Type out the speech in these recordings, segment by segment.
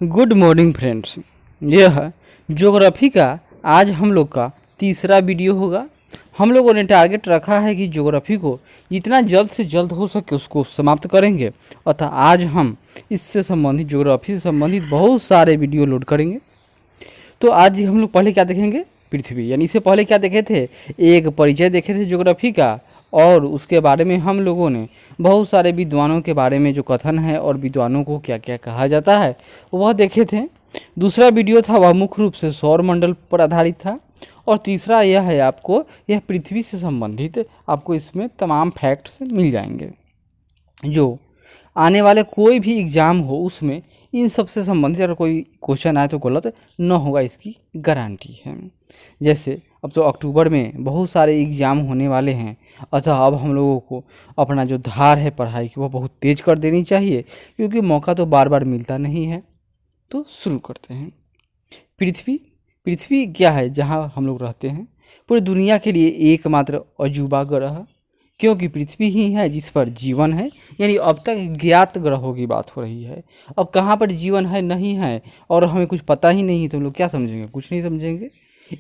Good morning friends. यह geography का आज हम लोग का तीसरा वीडियो होगा। हम लोगों ने टारगेट रखा है कि ज्योग्राफी को जितना जल्द से जल्द हो सके उसको समाप्त करेंगे, अतः आज हम इससे संबंधित ज्योग्राफी से संबंधित बहुत सारे वीडियो लोड करेंगे। तो आज हम लोग पहले क्या देखेंगे? पृथ्वी। यानी इससे पहले क्या देखे थे? एक परिचय देखे थे ज्योग्राफी का, और उसके बारे में हम लोगों ने बहुत सारे विद्वानों के बारे में जो कथन है और विद्वानों को क्या क्या कहा जाता है वह देखे थे। दूसरा वीडियो था वह मुख्य रूप से सौर मंडल पर आधारित था, और तीसरा यह है आपको यह पृथ्वी से संबंधित आपको इसमें तमाम फैक्ट्स मिल जाएंगे जो आने वाले कोई भी एग्ज़ाम हो उसमें इन सब से संबंधित अगर कोई क्वेश्चन आए तो गलत न होगा, इसकी गारंटी है। जैसे अब तो अक्टूबर में बहुत सारे एग्ज़ाम होने वाले हैं, अतः अब हम लोगों को अपना जो धार है पढ़ाई की वह बहुत तेज़ कर देनी चाहिए, क्योंकि मौका तो बार बार मिलता नहीं है। तो शुरू करते हैं। पृथ्वी पृथ्वी क्या है? जहाँ हम लोग रहते हैं, पूरी दुनिया के लिए एकमात्र अजूबा ग्रह, क्योंकि पृथ्वी ही है जिस पर जीवन है। यानी अब तक ज्ञात ग्रहों की बात हो रही है, अब कहाँ पर जीवन है नहीं है और हमें कुछ पता ही नहीं है, तो हम लोग क्या समझेंगे? कुछ नहीं समझेंगे।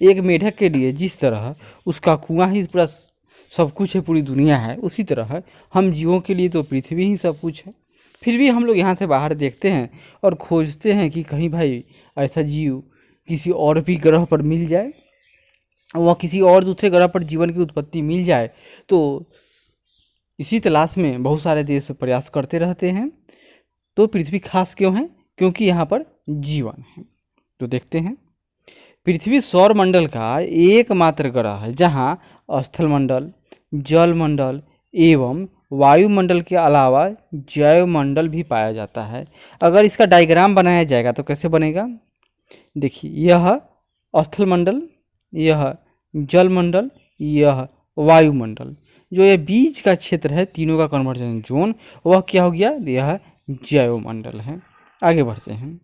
एक मेढक के लिए जिस तरह उसका कुआं ही पूरा सब कुछ है, पूरी दुनिया है, उसी तरह हम जीवों के लिए तो पृथ्वी ही सब कुछ है। फिर भी हम लोग यहाँ से बाहर देखते हैं और खोजते हैं कि कहीं भाई ऐसा जीव किसी और भी ग्रह पर मिल जाए, वह किसी और दूसरे ग्रह पर जीवन की उत्पत्ति मिल जाए। तो इसी तलाश में बहुत सारे देश प्रयास करते रहते हैं। तो पृथ्वी खास क्यों है? क्योंकि यहाँ पर जीवन है। तो देखते हैं, पृथ्वी सौर मंडल का एकमात्र ग्रह है जहाँ स्थल मंडल, जल मंडल एवं वायुमंडल के अलावा जैव मंडल भी पाया जाता है। अगर इसका डायग्राम बनाया जाएगा तो कैसे बनेगा? देखिए, यह स्थल मंडल, यह जल मंडल, यह वायुमंडल, जो ये बीच का क्षेत्र है तीनों का कन्वर्जन जोन, वह क्या हो गया? यह जैव मंडल है। आगे बढ़ते हैं।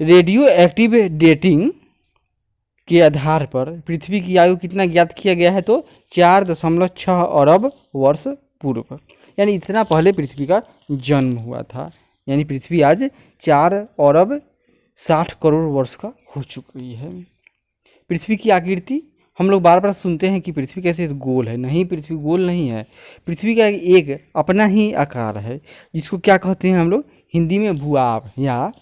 रेडियो एक्टिव डेटिंग के आधार पर पृथ्वी की आयु कितना ज्ञात किया गया है? तो 4.6 अरब वर्ष पूर्व, यानी इतना पहले पृथ्वी का जन्म हुआ था। यानी पृथ्वी आज 4 अरब 60 करोड़ वर्ष का हो चुकी है। पृथ्वी की आकृति, हम लोग बार बार सुनते हैं कि पृथ्वी कैसे गोल है। नहीं, पृथ्वी गोल नहीं है। पृथ्वी का एक अपना ही आकार है, जिसको क्या कहते हैं हम लोग हिंदी में? भूआभ, या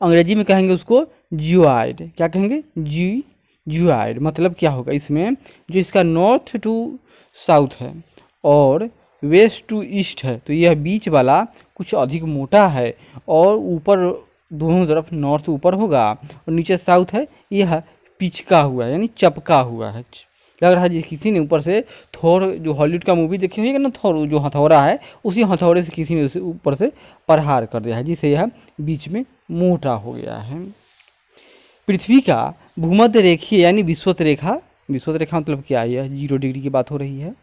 अंग्रेजी में कहेंगे उसको जियोइड। क्या कहेंगे? जियोइड। मतलब क्या होगा इसमें? जो इसका नॉर्थ टू साउथ है और वेस्ट टू ईस्ट है, तो यह बीच वाला कुछ अधिक मोटा है, और ऊपर दोनों तरफ नॉर्थ ऊपर होगा और नीचे साउथ है, यह पिचका हुआ है, यानी चपका हुआ है। लग रहा है जी किसी ने ऊपर से थोर, जो हॉलीवुड का मूवी देखी होगी ना, थोर जो हथौड़ा है, उसी हथौड़े से किसी ने उसे ऊपर से प्रहार कर दिया है, जिससे यह बीच में मोटा हो गया है। पृथ्वी का भूमध्य रेखीय यानी विषुवत रेखा, विषुवत रेखा मतलब क्या है? यह 0 डिग्री की बात हो रही है।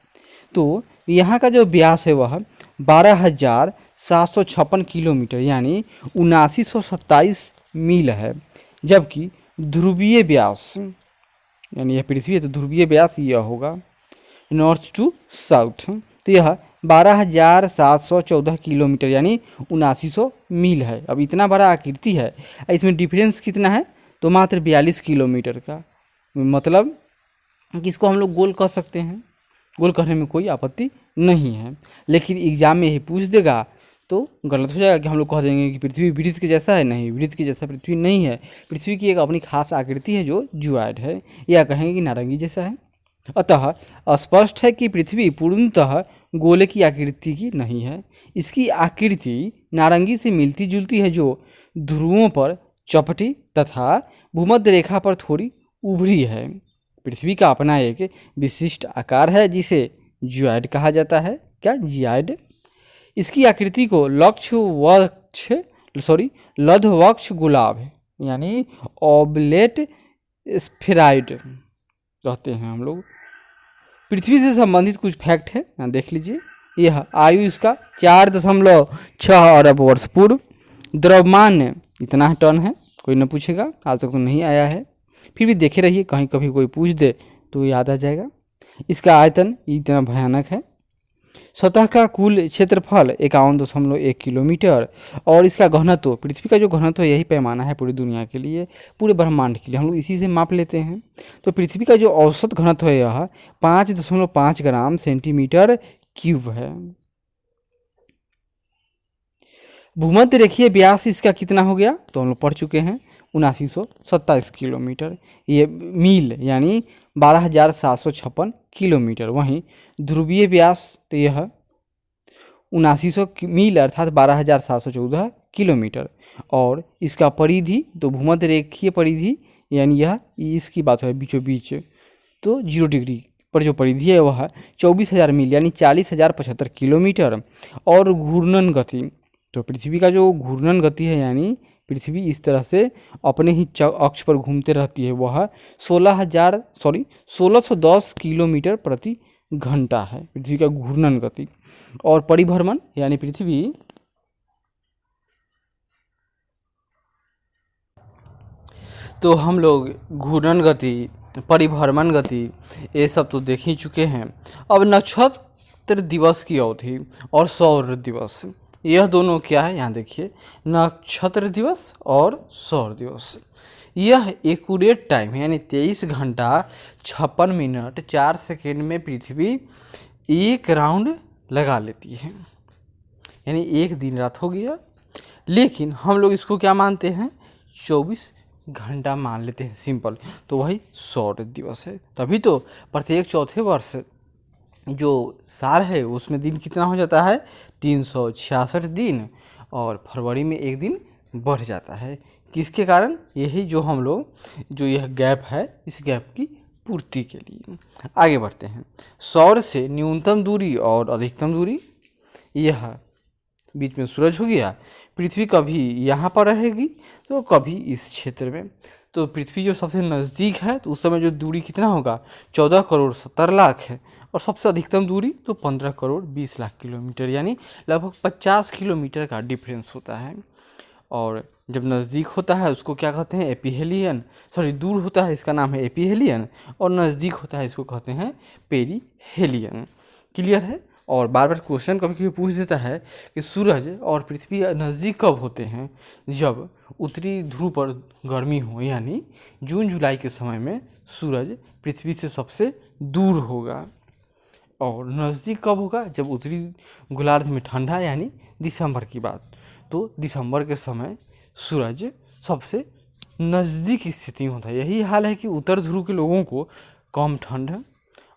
तो यहाँ का जो व्यास है वह 12,756 किलोमीटर यानी 7927 मील है, जबकि ध्रुवीय व्यास, यानी यह पृथ्वी है तो ध्रुवीय व्यास यह होगा नॉर्थ टू साउथ, तो यह 12,714 किलोमीटर यानी 7900 मील है। अब इतना बड़ा आकृति है, इसमें डिफरेंस कितना है? तो मात्र 42 किलोमीटर का। मतलब किसको हम लोग गोल कह सकते हैं, गोल करने में कोई आपत्ति नहीं है। लेकिन एग्जाम में यही पूछ देगा तो गलत हो जाएगा कि हम लोग कह देंगे कि पृथ्वी वृत्त के जैसा है। नहीं, वृत्त के जैसा पृथ्वी नहीं है। पृथ्वी की एक अपनी खास आकृति है जो जियोइड है, या कहेंगे कि नारंगी जैसा है। अतः स्पष्ट है कि पृथ्वी पूर्णतः गोले की आकृति की नहीं है। इसकी आकृति नारंगी से मिलती जुलती है, जो ध्रुवों पर चपटी तथा भूमध्य रेखा पर थोड़ी उभरी है। पृथ्वी का अपना एक विशिष्ट आकार है जिसे जियोइड कहा जाता है। क्या? जियोइड। इसकी आकृति को लधवक्ष गुलाब यानी ऑबलेट स्फेराइड कहते हैं हम लोग। पृथ्वी से संबंधित कुछ फैक्ट है, यहाँ देख लीजिए। यह आयु इसका 4.6 अरब वर्ष पूर्व। द्रव्यमान इतना टन है, कोई न पूछेगा, आज तक तो नहीं आया है, फिर भी देखे रहिए, कहीं कभी कोई पूछ दे तो याद आ जाएगा। इसका आयतन इतना भयानक है। सतह का कुल क्षेत्रफल 51.1 किलोमीटर और इसका घनत्व, पृथ्वी का जो घनत्व है यही पैमाना है पूरी दुनिया के लिए, पूरे ब्रह्मांड के लिए, हम लोग इसी से माप लेते हैं। तो पृथ्वी का जो औसत घनत्व है यह 5.5 ग्राम सेंटीमीटर क्यूब है। भूमध्य रेखीय व्यास इसका कितना हो गया, तो हम लोग पढ़ चुके हैं 7927 किलोमीटर, ये मील यानी 12,756 किलोमीटर। वहीं ध्रुवीय व्यास तो यह 7900 मील अर्थात 12,714 किलोमीटर। और इसका परिधि तो भूमध्य रेखीय परिधि यानी यह इसकी बात है बीचों बीच, तो 0 डिग्री पर जो परिधि है वह 24,000 मील यानी 40,075 किलोमीटर। और घूर्णन गति, तो पृथ्वी का जो घूर्णन गति है यानी पृथ्वी इस तरह से अपने ही अक्ष पर घूमते रहती है, वह 1610 किलोमीटर प्रति घंटा है पृथ्वी का घूर्णन गति। और परिभ्रमण यानी पृथ्वी तो हम लोग घूर्णन गति, परिभ्रमण गति ये सब तो देख ही चुके हैं। अब नक्षत्र दिवस की अवधि और सौर दिवस, यह दोनों क्या है, यहाँ देखिए, नक्षत्र दिवस और सौर दिवस। यह एक्यूरेट टाइम है यानी 23 घंटा 56 मिनट 4 सेकेंड में पृथ्वी एक राउंड लगा लेती है, यानी एक दिन रात हो गया। लेकिन हम लोग इसको क्या मानते हैं, 24 घंटा मान लेते हैं, सिंपल। तो वही सौर दिवस है। तभी तो प्रत्येक चौथे वर्ष जो साल है उसमें दिन कितना हो जाता है, 366 दिन, और फरवरी में एक दिन बढ़ जाता है। किसके कारण, यही जो हम लोग जो यह गैप है इस गैप की पूर्ति के लिए। आगे बढ़ते हैं। सौर से न्यूनतम दूरी और अधिकतम दूरी, यह बीच में सूरज हो गया, पृथ्वी कभी यहाँ पर रहेगी तो कभी इस क्षेत्र में। तो पृथ्वी जो सबसे नज़दीक है तो उस समय जो दूरी कितना होगा, 14 करोड़ 70 लाख है, और सबसे अधिकतम दूरी तो 15 करोड़ 20 लाख किलोमीटर, यानी लगभग 50 किलोमीटर का डिफरेंस होता है। और जब नज़दीक होता है उसको क्या कहते हैं, एपीहेलियन, सॉरी दूर होता है इसका नाम है एपीहेलियन, और नज़दीक होता है इसको कहते हैं पेरीहेलियन। क्लियर है। और बार बार क्वेश्चन कभी कभी पूछ देता है कि सूरज और पृथ्वी नज़दीक कब होते हैं, जब उत्तरी ध्रुव पर गर्मी हो, यानी जून जुलाई के समय में सूरज पृथ्वी से सबसे दूर होगा। और नज़दीक कब होगा, जब उत्तरी गोलार्ध में ठंडा, यानी दिसंबर की बात। तो दिसंबर के समय सूरज सबसे नज़दीक स्थिति में होता है। यही हाल है कि उत्तर ध्रुव के लोगों को कम ठंड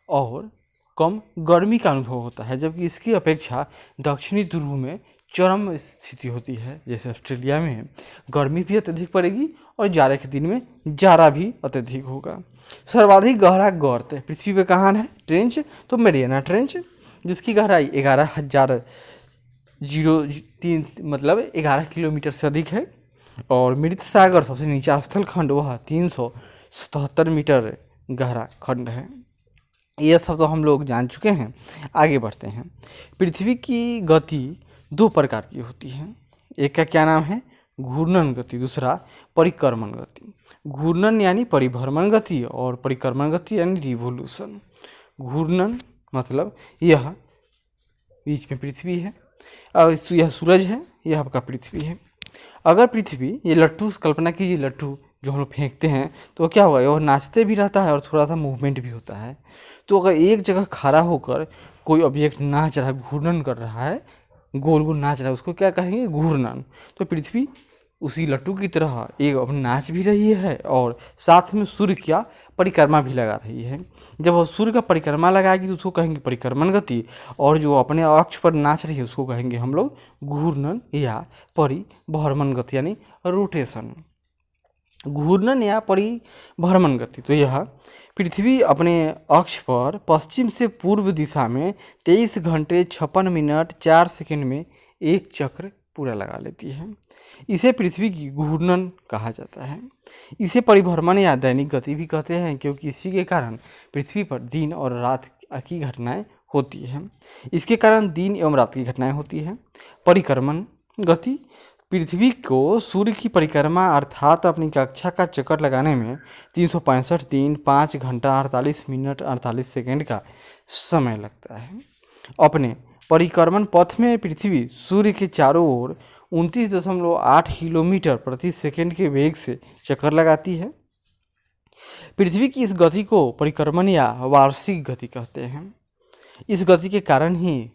और कम गर्मी का अनुभव होता है, जबकि इसकी अपेक्षा दक्षिणी ध्रुव में चरम स्थिति होती है। जैसे ऑस्ट्रेलिया में गर्मी भी अत्यधिक पड़ेगी और जाड़े के दिन में जाड़ा भी अत्यधिक होगा। सर्वाधिक गहरा गर्त पृथ्वी पे कहाँ है, ट्रेंच, तो मेरियाना ट्रेंच, जिसकी गहराई 11,003 मतलब 11 किलोमीटर से अधिक है। और मृत सागर सबसे नीचा स्थल खंड, वह 377 मीटर गहरा खंड है। यह सब तो हम लोग जान चुके हैं। आगे बढ़ते हैं। पृथ्वी की गति 2 प्रकार की होती है, एक का क्या नाम है, घूर्णन गति, दूसरा परिक्रमण गति। घूर्णन यानी परिभ्रमण गति और परिक्रमण गति यानी रिवोल्यूशन। घूर्णन मतलब यह बीच में पृथ्वी है और यह सूरज है, यह आपका पृथ्वी है। अगर पृथ्वी, ये लट्टू कल्पना कीजिए, लट्टू जो हम लोग फेंकते हैं तो क्या होगा, वह नाचते भी रहता है और थोड़ा सा मूवमेंट भी होता है। तो अगर एक जगह खड़ा होकर कोई ऑब्जेक्ट नाच रहा है, घूर्णन कर रहा है, गोल गोल नाच रहा है, उसको क्या कहेंगे, घूर्णन। तो पृथ्वी उसी लट्टू की तरह एक अपनी नाच भी रही है और साथ में सूर्य का परिक्रमा भी लगा रही है। जब वह सूर्य का परिक्रमा लगाएगी तो उसको कहेंगे परिक्रमण गति, और जो अपने अक्ष पर नाच रही है उसको कहेंगे हम लोग घूर्णन या परिभ्रमण गति यानी रोटेशन। घूर्णन या परिभ्रमण गति, तो यह पृथ्वी अपने अक्ष पर पश्चिम से पूर्व दिशा में 23 घंटे 56 मिनट 4 सेकंड में एक चक्र पूरा लगा लेती है। इसे पृथ्वी की घूर्णन कहा जाता है। इसे परिभ्रमण या दैनिक गति भी कहते हैं, क्योंकि इसी के कारण पृथ्वी पर दिन और रात की घटनाएं होती हैं। इसके कारण दिन एवं रात की घटनाएं होती हैं। परिक्रमण गति पृथ्वी को सूर्य की परिक्रमा अर्थात अपनी कक्षा का चक्कर लगाने में 365 दिन 5 घंटा 48 मिनट 48 सेकंड का समय लगता है। अपने परिक्रमण पथ में पृथ्वी सूर्य के चारों ओर 29.8 किलोमीटर प्रति सेकंड के वेग से चक्कर लगाती है। पृथ्वी की इस गति को परिक्रमण या वार्षिक गति कहते हैं। इस गति के कारण ही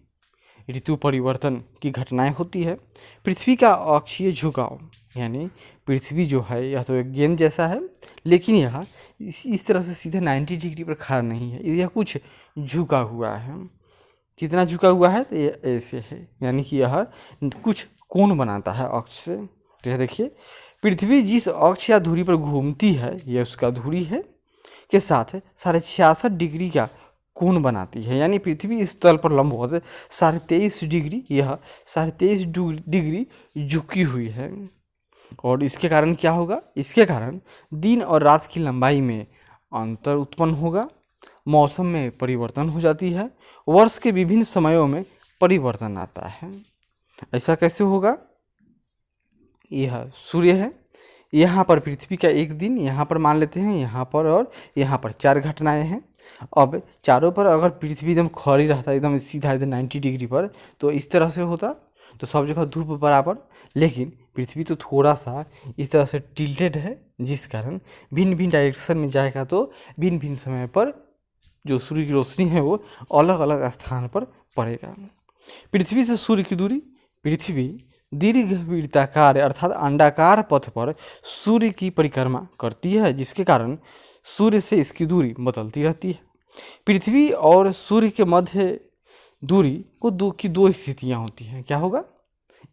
ऋतु परिवर्तन की घटनाएं होती है। पृथ्वी का अक्षीय झुकाव, यानी पृथ्वी जो है यह तो एक गेंद जैसा है, लेकिन यह इस तरह से सीधे 90 डिग्री पर खड़ा नहीं है, यह कुछ झुका हुआ है। कितना झुका हुआ है, तो ये ऐसे है, यानी कि यह कुछ कोण बनाता है अक्ष से। तो यह देखिए, पृथ्वी जिस अक्ष या धुरी पर घूमती है, यह उसका धुरी है, के साथ 66.5 डिग्री का कोण बनाती है। यानी पृथ्वी इस तल पर लंबवत 23.5 डिग्री, यह 23.5 डिग्री झुकी हुई है। और इसके कारण क्या होगा, इसके कारण दिन और रात की लंबाई में अंतर उत्पन्न होगा, मौसम में परिवर्तन हो जाती है, वर्ष के विभिन्न समयों में परिवर्तन आता है। ऐसा कैसे होगा, यह सूर्य है, यहाँ पर पृथ्वी का एक दिन, यहाँ पर मान लेते हैं, यहाँ पर और यहाँ पर 4 घटनाएं हैं। अब चारों पर अगर पृथ्वी एकदम खड़ी रहता, एकदम सीधा एकदम 90 डिग्री पर, तो इस तरह से होता, तो सब जगह धूप बराबर। लेकिन पृथ्वी तो थोड़ा सा इस तरह से टिल्टेड है, जिस कारण भिन्न भिन्न डायरेक्शन में जाएगा, तो भिन्न भिन्न समय पर जो सूर्य की रोशनी है वो अलग अलग स्थान पर पड़ेगा। पृथ्वी से सूर्य की दूरी, पृथ्वी दीर्घवृत्ताकार अर्थात अंडाकार पथ पर सूर्य की परिक्रमा करती है, जिसके कारण सूर्य से इसकी दूरी बदलती रहती है। पृथ्वी और सूर्य के मध्य दूरी को दो स्थितियाँ होती हैं। क्या होगा,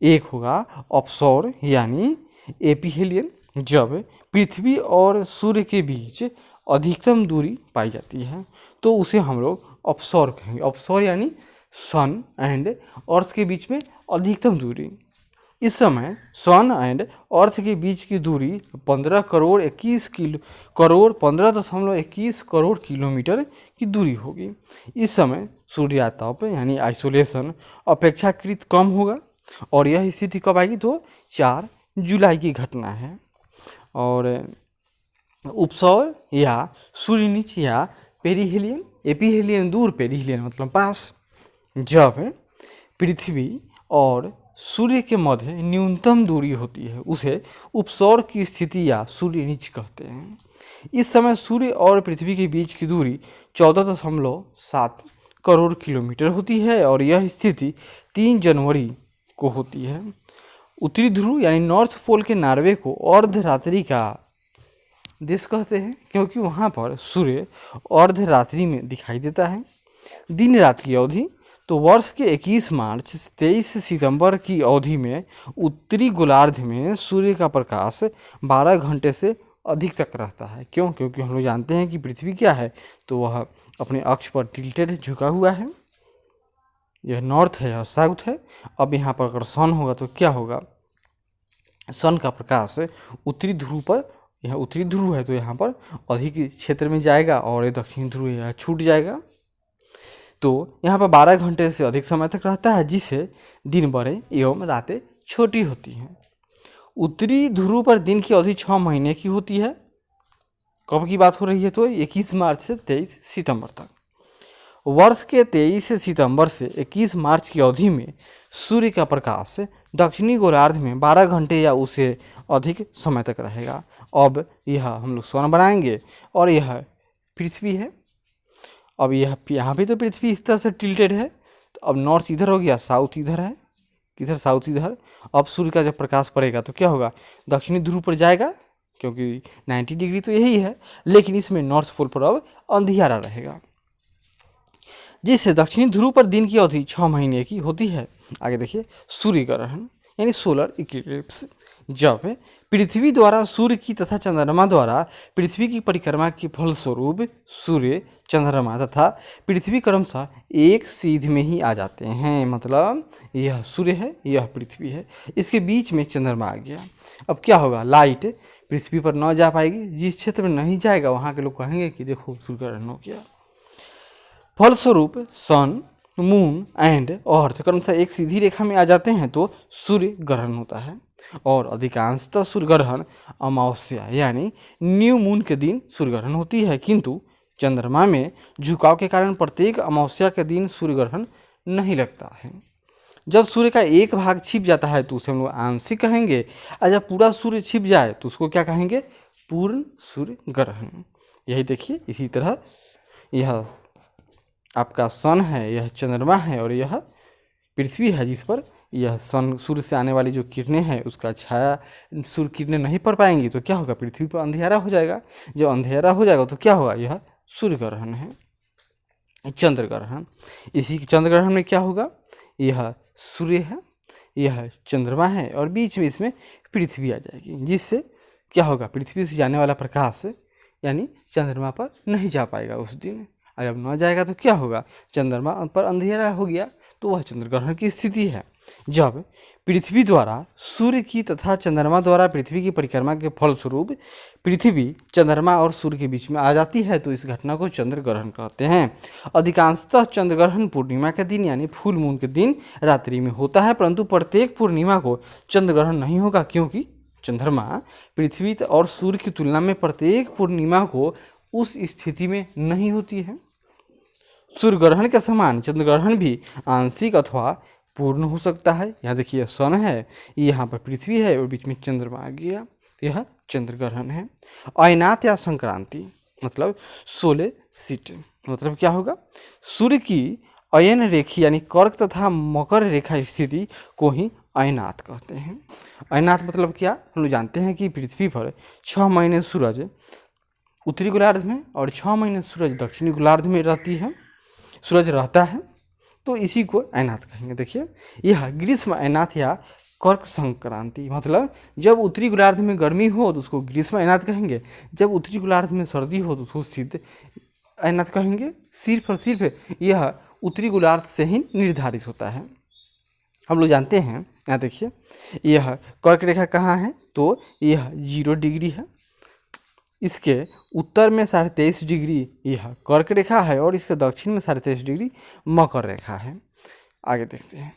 एक होगा अपसौर यानी एपीहेलियन, जब पृथ्वी और सूर्य के बीच अधिकतम दूरी पाई जाती है, तो उसे हम लोग अपसौर कहेंगे। अपसौर यानी सन एंड अर्थ के बीच में अधिकतम दूरी। इस समय सन एंड अर्थ के बीच की दूरी 15.21 करोड़ किलोमीटर की दूरी होगी। इस समय सूर्यातप यानी आइसोलेशन अपेक्षाकृत कम होगा, और यह स्थिति कब आएगी, तो 4 जुलाई की घटना है। और उपसौर या सूर्यनीच या पेरिहेलियन, एपीहेलियन दूर, पेरिहेलियन मतलब पास, जब पृथ्वी और सूर्य के मध्य न्यूनतम दूरी होती है, उसे उपसौर की स्थिति या सूर्यनीच कहते हैं। इस समय सूर्य और पृथ्वी के बीच की दूरी 14.7 करोड़ किलोमीटर होती है, और यह स्थिति 3 जनवरी को होती है। उत्तरी ध्रुव यानी नॉर्थ पोल के नार्वे को अर्धरात्रि का देश कहते हैं, क्योंकि वहाँ पर सूर्य अर्धरात्रि में दिखाई देता है। दिन रात की अवधि, तो वर्ष के 21 मार्च से 23 सितंबर की अवधि में उत्तरी गोलार्ध में सूर्य का प्रकाश 12 घंटे से अधिक तक रहता है। क्यों, क्योंकि हम लोग जानते हैं कि पृथ्वी क्या है, तो वह अपने अक्ष पर टिल्टेड झुका हुआ है। यह नॉर्थ है और साउथ है। अब यहाँ पर अगर सन होगा तो क्या होगा, सन का प्रकाश उत्तरी ध्रुव पर, यह उत्तरी ध्रुव है तो यहाँ पर अधिक क्षेत्र में जाएगा, और ये दक्षिणी ध्रुव यह छूट जाएगा। तो यहाँ पर 12 घंटे से अधिक समय तक रहता है, जिससे दिन बड़े एवं रातें छोटी होती हैं। उत्तरी ध्रुव पर दिन की अवधि 6 महीने की होती है। कब की बात हो रही है, तो 21 मार्च से 23 सितंबर तक। वर्ष के 23 सितंबर से 21 मार्च की अवधि में सूर्य का प्रकाश दक्षिणी गोलार्ध में 12 घंटे या उससे अधिक समय तक रहेगा। अब यह हम लोग सन बनाएंगे, और यह पृथ्वी है। अब यह यहाँ पे तो पृथ्वी इस तरह से टिल्टेड है, तो अब नॉर्थ इधर हो गया, साउथ इधर है, किधर साउथ इधर। अब सूर्य का जब प्रकाश पड़ेगा तो क्या होगा, दक्षिणी ध्रुव पर जाएगा, क्योंकि 90 डिग्री तो यही है, लेकिन इसमें नॉर्थ पोल पर अब अंधियारा रहेगा, जिससे दक्षिणी ध्रुव पर दिन की अवधि 6 महीने की होती है। आगे देखिए, सूर्य ग्रहण यानी सोलर इक्लिप्स, जब पृथ्वी द्वारा सूर्य की तथा चंद्रमा द्वारा पृथ्वी की परिक्रमा के फलस्वरूप सूर्य, चंद्रमा तथा पृथ्वी क्रमशः एक सीध में ही आ जाते हैं। मतलब यह सूर्य है, यह पृथ्वी है, इसके बीच में चंद्रमा आ गया। अब क्या होगा, लाइट पृथ्वी पर न जा पाएगी, जिस क्षेत्र में नहीं जाएगा वहाँ के लोग कहेंगे कि देखो सूर्य ग्रहण हो गया। फलस्वरूप सन, मून एंड अर्थ क्रमशः एक सीधी रेखा में आ जाते हैं, तो सूर्य ग्रहण होता है। और अधिकांशतः सूर्य ग्रहण अमावस्या यानी न्यू मून के दिन सूर्य ग्रहण होती है, किंतु चंद्रमा में झुकाव के कारण प्रत्येक अमावस्या के दिन सूर्य ग्रहण नहीं लगता है। जब सूर्य का एक भाग छिप जाता है तो उसे हम लोग आंशिक कहेंगे, और जब पूरा सूर्य छिप जाए तो उसको क्या कहेंगे, पूर्ण सूर्य ग्रहण। यही देखिए, इसी तरह यह आपका सन है, यह चंद्रमा है, और यह पृथ्वी है, जिस पर यह सन सूर्य से आने वाली जो किरणें हैं उसका छाया सूर्य किरणें नहीं पड़ पाएंगी तो क्या होगा, पृथ्वी पर अंधेरा हो जाएगा। जब अंधेरा हो जाएगा तो क्या होगा, यह सूर्य ग्रहण है, चंद्र ग्रहण। इसी चंद्र ग्रहण में क्या होगा, यह सूर्य है, यह चंद्रमा है, और बीच में इसमें पृथ्वी आ जाएगी, जिससे क्या होगा, पृथ्वी से जाने वाला प्रकाश यानी चंद्रमा पर नहीं जा पाएगा उस दिन। और जब न जाएगा तो क्या होगा, चंद्रमा पर अंधेरा हो गया, तो वह चंद्र ग्रहण की स्थिति है। जब पृथ्वी द्वारा सूर्य की तथा चंद्रमा द्वारा पृथ्वी की परिक्रमा के फलस्वरूप पृथ्वी चंद्रमा और सूर्य के बीच में आ जाती है तो इस घटना को चंद्र ग्रहण कहते हैं। अधिकांशतः चंद्र ग्रहण पूर्णिमा के दिन यानी फुल मून के दिन रात्रि में होता है, परंतु प्रत्येक पूर्णिमा को चंद्र ग्रहण नहीं होगा, क्योंकि चंद्रमा पृथ्वी और सूर्य की तुलना में प्रत्येक पूर्णिमा को उस स्थिति में नहीं होती है। सूर्य ग्रहण के समान चंद्र ग्रहण भी आंशिक अथवा पूर्ण हो सकता है। यहाँ देखिए सन है, यहाँ पर पृथ्वी है और बीच में चंद्रमा आ गया, यह चंद्र ग्रहण है। अयनात या संक्रांति मतलब 16 सीट, मतलब क्या होगा, सूर्य की अयन रेखी यानी कर्क तथा मकर रेखा स्थिति को ही अयनात कहते हैं। अयनात मतलब क्या, हम लोग जानते हैं कि पृथ्वी पर 6 महीने सूरज उत्तरी गोलार्ध में और 6 महीने सूरज दक्षिणी गोलार्ध में रहती है, सूरज रहता है, तो इसी को अयनात कहेंगे। देखिए यह ग्रीष्म अयनात या कर्क संक्रांति, मतलब जब उत्तरी गोलार्ध में गर्मी हो तो उसको ग्रीष्म अयनात कहेंगे, जब उत्तरी गोलार्ध में सर्दी हो तो उसको शीत अयनात कहेंगे। सिर्फ और सिर्फ यह उत्तरी गोलार्ध से ही निर्धारित होता है। हम लोग जानते हैं, यहाँ देखिए यह कर्क रेखा कहाँ है, तो यह 0 डिग्री है, इसके उत्तर में 23.5 डिग्री यह कर्क रेखा है और इसके दक्षिण में 23.5 डिग्री मकर रेखा है। आगे देखते हैं,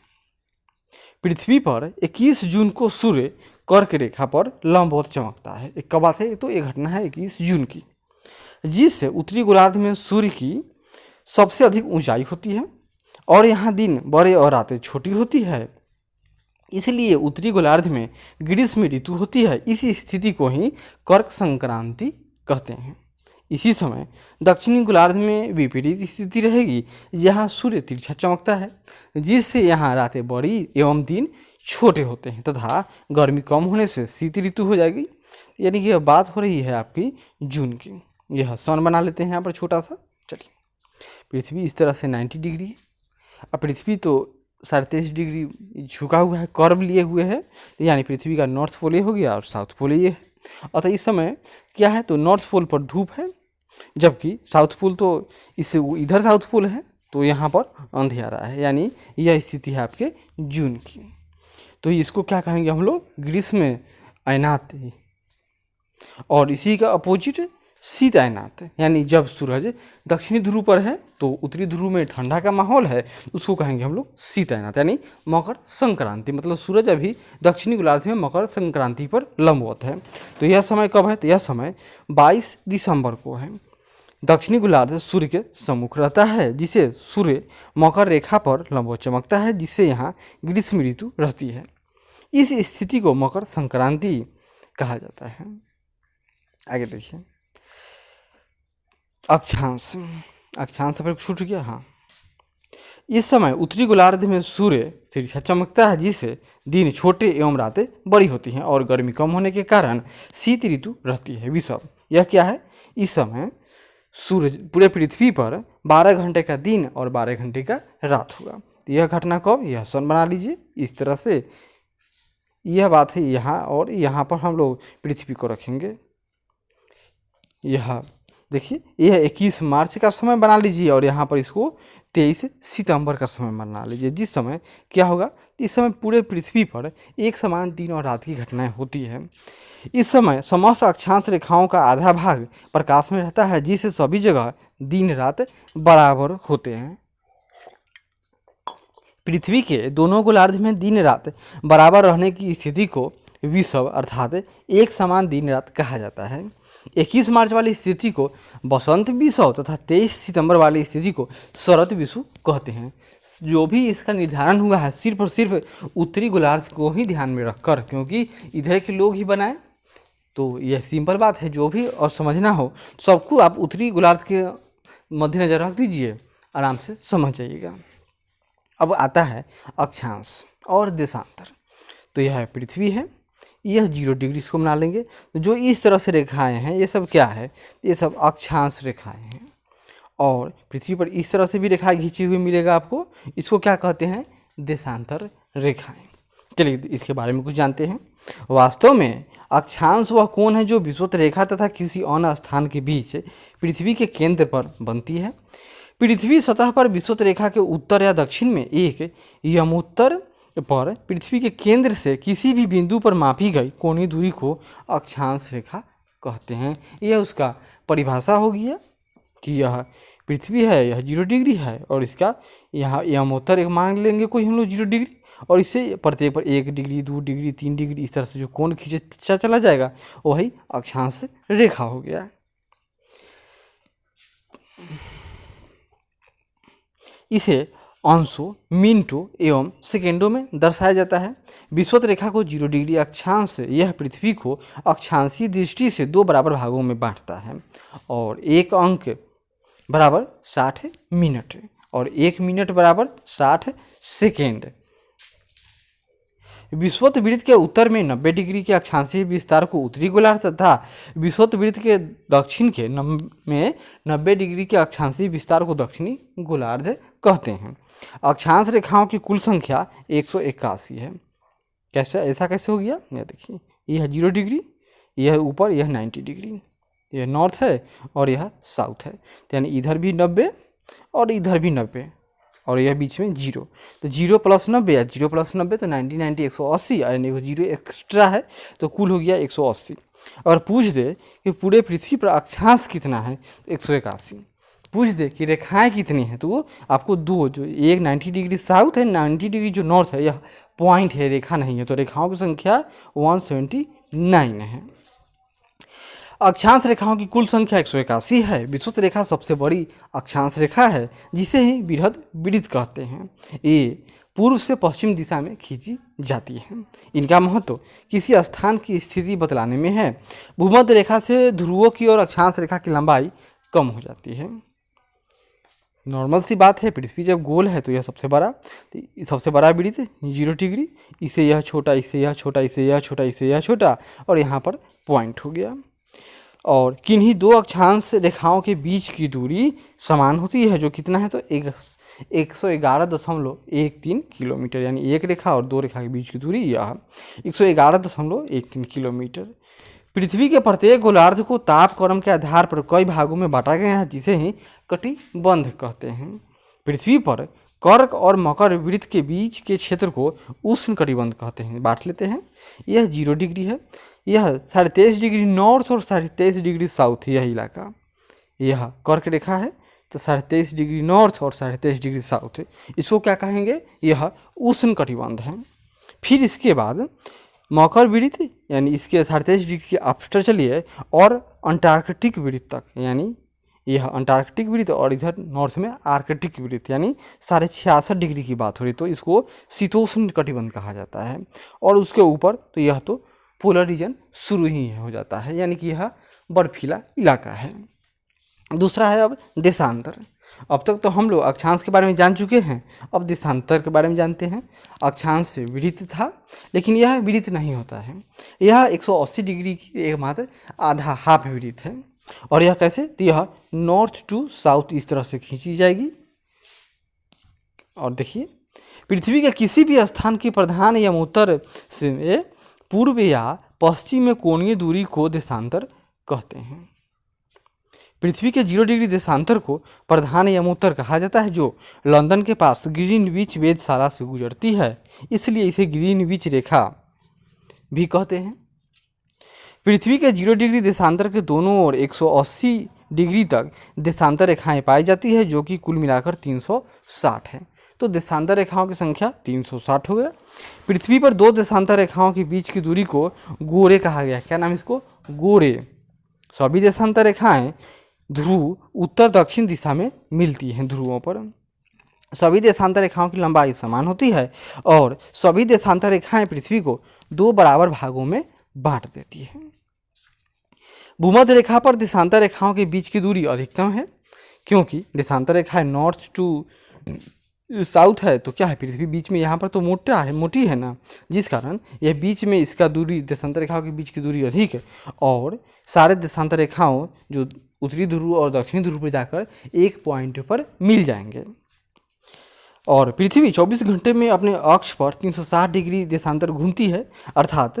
पृथ्वी पर 21 जून को सूर्य कर्क रेखा पर लंबवत चमकता है। एक कब बात है, तो ये घटना है 21 जून की, जिससे उत्तरी गोलार्ध में सूर्य की सबसे अधिक ऊंचाई होती है और यहाँ दिन बड़े और रातें छोटी होती है, इसलिए उत्तरी गोलार्ध में ग्रीष्म ऋतु होती है। इस स्थिति को ही कर्क संक्रांति कहते हैं। इसी समय दक्षिणी गोलार्ध में विपरीत स्थिति रहेगी, जहाँ सूर्य तिरछा चमकता है, जिससे यहाँ रातें बड़ी एवं दिन छोटे होते हैं तथा गर्मी कम होने से शीत ऋतु हो जाएगी। यानी कि यह बात हो रही है आपकी जून की। यह सन बना लेते हैं यहाँ पर छोटा सा। चलिए, पृथ्वी इस तरह से 90 डिग्री है, अब पृथ्वी तो 23.5 डिग्री झुका हुआ है, कर्व लिए हुए है, यानी पृथ्वी का नॉर्थ पोल ये हो गया और साउथ पोल ये है। अतः इस समय क्या है, तो नॉर्थ पोल पर धूप है, जबकि साउथ पोल तो इससे इधर साउथ पोल है, तो यहाँ पर अंधेरा है, यानी यह स्थिति है आपके जून की। तो इसको क्या कहेंगे हम लोग, ग्रीष्म अयनात, और इसी का अपोजिट शीत अयनात, यानी जब सूरज दक्षिणी ध्रुव पर है तो उत्तरी ध्रुव में ठंडा का माहौल है, उसको कहेंगे हम लोग शीत अयनात, यानी मकर संक्रांति, मतलब सूरज अभी दक्षिणी गोलार्ध में मकर संक्रांति पर लंबवत है। तो यह समय कब है, तो यह समय 22 दिसंबर को है। दक्षिणी गोलार्ध सूर्य के सम्मुख रहता है, जिसे सूर्य मकर रेखा पर लंबवत चमकता है, जिससे यहाँ ग्रीष्म ऋतु रहती है। इस स्थिति को मकर संक्रांति कहा जाता है। आगे देखिए, अक्षांश, अक्षांश पर छूट गया। हाँ, इस समय उत्तरी गोलार्ध में सूर्य तिरछा चमकता है, जिससे दिन छोटे एवं रातें बड़ी होती हैं और गर्मी कम होने के कारण शीत ऋतु रहती है। विषव यह क्या है, इस समय सूरज पूरे पृथ्वी पर 12 घंटे का दिन और 12 घंटे का रात होगा। तो यह घटना कब, यह सन बना लीजिए इस तरह से, यह बात है यहाँ, और यहाँ पर हम लोग पृथ्वी को रखेंगे। यह देखिए, यह 21 मार्च का समय बना लीजिए और यहाँ पर इसको 23 सितंबर का समय बना लीजिए, जिस समय क्या होगा, इस समय पूरे पृथ्वी पर एक समान दिन और रात की घटनाएं होती है। इस समय समस्त अक्षांश रेखाओं का आधा भाग प्रकाश में रहता है, जिससे सभी जगह दिन रात बराबर होते हैं। पृथ्वी के दोनों गोलार्ध में दिन रात बराबर रहने की स्थिति को विषव अर्थात एक समान दिन रात कहा जाता है। 21 मार्च वाली स्थिति को बसंत विषुव तथा 23 सितंबर वाली स्थिति को शरद विषुव कहते हैं। जो भी इसका निर्धारण हुआ है सिर्फ और सिर्फ उत्तरी गोलार्ध को ही ध्यान में रखकर, क्योंकि इधर के लोग ही बनाए, तो यह सिंपल बात है। जो भी और समझना हो सबको आप उत्तरी गोलार्ध के मद्देनजर रख दीजिए, आराम से समझ जाइएगा। अब आता है अक्षांश और देशांतर। तो यह पृथ्वी है, यह 0 डिग्री इसको बना लेंगे। जो इस तरह से रेखाएं हैं ये सब क्या है, ये सब अक्षांश रेखाएं हैं। और पृथ्वी पर इस तरह से भी रेखाएं खींची हुई मिलेगा आपको, इसको क्या कहते हैं, देशांतर रेखाएं। चलिए इसके बारे में कुछ जानते हैं। वास्तव में अक्षांश वह कोण है जो विषुवत रेखा तथा किसी अन्य स्थान के बीच पृथ्वी के केंद्र पर बनती है। पृथ्वी सतह पर विषुवत रेखा के उत्तर या दक्षिण में एक यमोत्तर पर पृथ्वी के केंद्र से किसी भी बिंदु पर मापी गई कोणीय दूरी को अक्षांश रेखा कहते हैं। यह उसका परिभाषा हो गया कि यह पृथ्वी है, यह 0 डिग्री है, और इसका यहाँ यमोत्तर एक मान लेंगे कोई हम लोग 0 डिग्री, और इससे प्रत्येक पर 1 डिग्री 2 डिग्री 3 डिग्री इस तरह से जो कोण खींचा चला जाएगा वही अक्षांश रेखा हो गया। इसे अंशों, मिनटों एवं सेकेंडों में दर्शाया जाता है। विषुवत रेखा को 0 डिग्री अक्षांश यह पृथ्वी को अक्षांशीय दृष्टि से 2 बराबर भागों में बांटता है, और 1 अंक बराबर 60 मिनट और 1 मिनट बराबर 60 सेकेंड। विषुवत वृत्त के उत्तर में 90 डिग्री के अक्षांशीय विस्तार को उत्तरी गोलार्ध तथा विषुवत वृत्त के दक्षिण के में 90 डिग्री के अक्षांशीय विस्तार को दक्षिणी गोलार्ध कहते हैं। अक्षांश रेखाओं की कुल संख्या 181 है। कैसे, ऐसा कैसे हो गया, यह देखिए, यह 0 डिग्री, यह ऊपर, यह 90 डिग्री, यह नॉर्थ है और यह साउथ है, यानी इधर भी 90 और इधर भी 90 और यह बीच में 0। तो 0 + 90 या 0 + 90 तो 90 90 180, यानी 0 एक्स्ट्रा है तो कुल हो गया 180। और पूछ दे कि पूरे पृथ्वी पर अक्षांश कितना है, तो 181। पूछ दे कि रेखाएं कितनी हैं, तो वो आपको 2, जो एक 90 डिग्री साउथ है, 90 डिग्री जो नॉर्थ है, यह पॉइंट है, रेखा नहीं है, तो रेखाओं की संख्या 179 है। अक्षांश रेखाओं की कुल संख्या 181 है। विषुवत रेखा सबसे बड़ी अक्षांश रेखा है, जिसे ही बृहद वृत्त कहते हैं। ये पूर्व से पश्चिम दिशा में खींची जाती है। इनका महत्व किसी स्थान की स्थिति बतलाने में है। भूमध्य रेखा से ध्रुवों की ओर अक्षांश रेखा की लंबाई कम हो जाती है। नॉर्मल सी बात है, पृथ्वी जब गोल है तो यह सबसे बड़ा वृत्त 0 डिग्री, इसे यह छोटा, इसे यह छोटा, इसे यह छोटा, इसे यह छोटा, और यहाँ पर पॉइंट हो गया। और किन्हीं 2 अक्षांश रेखाओं के बीच की दूरी समान होती है, जो कितना है, तो 111.13 किलोमीटर, यानी एक रेखा और 2 रेखा के बीच की दूरी यह 111.13 किलोमीटर। पृथ्वी के प्रत्येक गोलार्ध को तापक्रम के आधार पर कई भागों में बांटा गया है, जिसे ही कटिबंध कहते हैं। पृथ्वी पर कर्क और मकर वृत्त के बीच के क्षेत्र को उष्ण कटिबंध कहते हैं। बांट लेते हैं। यह 0 डिग्री है, यह 23.5 डिग्री नॉर्थ और 23.5 डिग्री साउथ, यह इलाका, यह कर्क रेखा है, तो 23.5 डिग्री नॉर्थ और 23.5 डिग्री साउथ, इसको क्या कहेंगे, यह उष्ण कटिबंध है। फिर इसके बाद मकर वृत्त, यानी इसके 23.5 डिग्री के आफ्टर चलिए और अंटार्कटिक वृत्त तक, यानी यह अंटार्कटिक वृत्त, और इधर नॉर्थ में आर्कटिक वृत्त, यानी 66.5 डिग्री की बात हो रही, तो इसको शीतोष्ण कटिबंध कहा जाता है। और उसके ऊपर तो यह तो पोलर रीजन शुरू ही हो जाता है, यानी कि यह बर्फीला इलाका है। दूसरा है अब देशांतर। अब तक तो हम लोग अक्षांश के बारे में जान चुके हैं, अब देशांतर के बारे में जानते हैं। अक्षांश वृत्त था, लेकिन यह वृत्त नहीं होता है, यह 180 डिग्री की एकमात्र आधा हाफ वृत्त है। और यह कैसे, तो यह नॉर्थ टू साउथ इस तरह से खींची जाएगी। और देखिए, पृथ्वी के किसी भी स्थान की प्रधान या उत्तर से पूर्व या पश्चिम में कोणीय दूरी को देशांतर कहते हैं। पृथ्वी के 0 डिग्री देशांतर को प्रधान यमोत्तर कहा जाता है, जो लंदन के पास ग्रीनविच वेधशाला से गुजरती है, इसलिए इसे ग्रीनविच रेखा भी कहते हैं। पृथ्वी के 0 डिग्री देशांतर के दोनों ओर 180 डिग्री तक देशांतर रेखाएं पाई जाती है, जो कि कुल मिलाकर 360 है। तो देशांतर रेखाओं की संख्या 360 हो गया। पृथ्वी पर 2 देशांतर रेखाओं के बीच की दूरी को गोरे कहा गया। क्या नाम इसको, गोरे, सभी देशांतर रेखाएं ध्रुव उत्तर दक्षिण दिशा में मिलती हैं ध्रुवों पर। सभी देशांतर रेखाओं की लंबाई समान होती है और सभी देशांतर रेखाएं पृथ्वी को 2 बराबर भागों में बांट देती है। भूमध्य रेखा पर देशांतर रेखाओं के बीच की दूरी अधिकतम है, क्योंकि देशांतर रेखाएं नॉर्थ टू साउथ है तो क्या है, पृथ्वी बीच में यहाँ पर तो मोटी है ना, जिस कारण यह बीच में इसका दूरी देशांतर रेखाओं के बीच की दूरी अधिक है और सारे देशांतर रेखाओं जो उत्तरी ध्रुव और दक्षिणी ध्रुव पर जाकर एक पॉइंट पर मिल जाएंगे। और पृथ्वी 24 घंटे में अपने अक्ष पर 360 डिग्री देशांतर घूमती है, अर्थात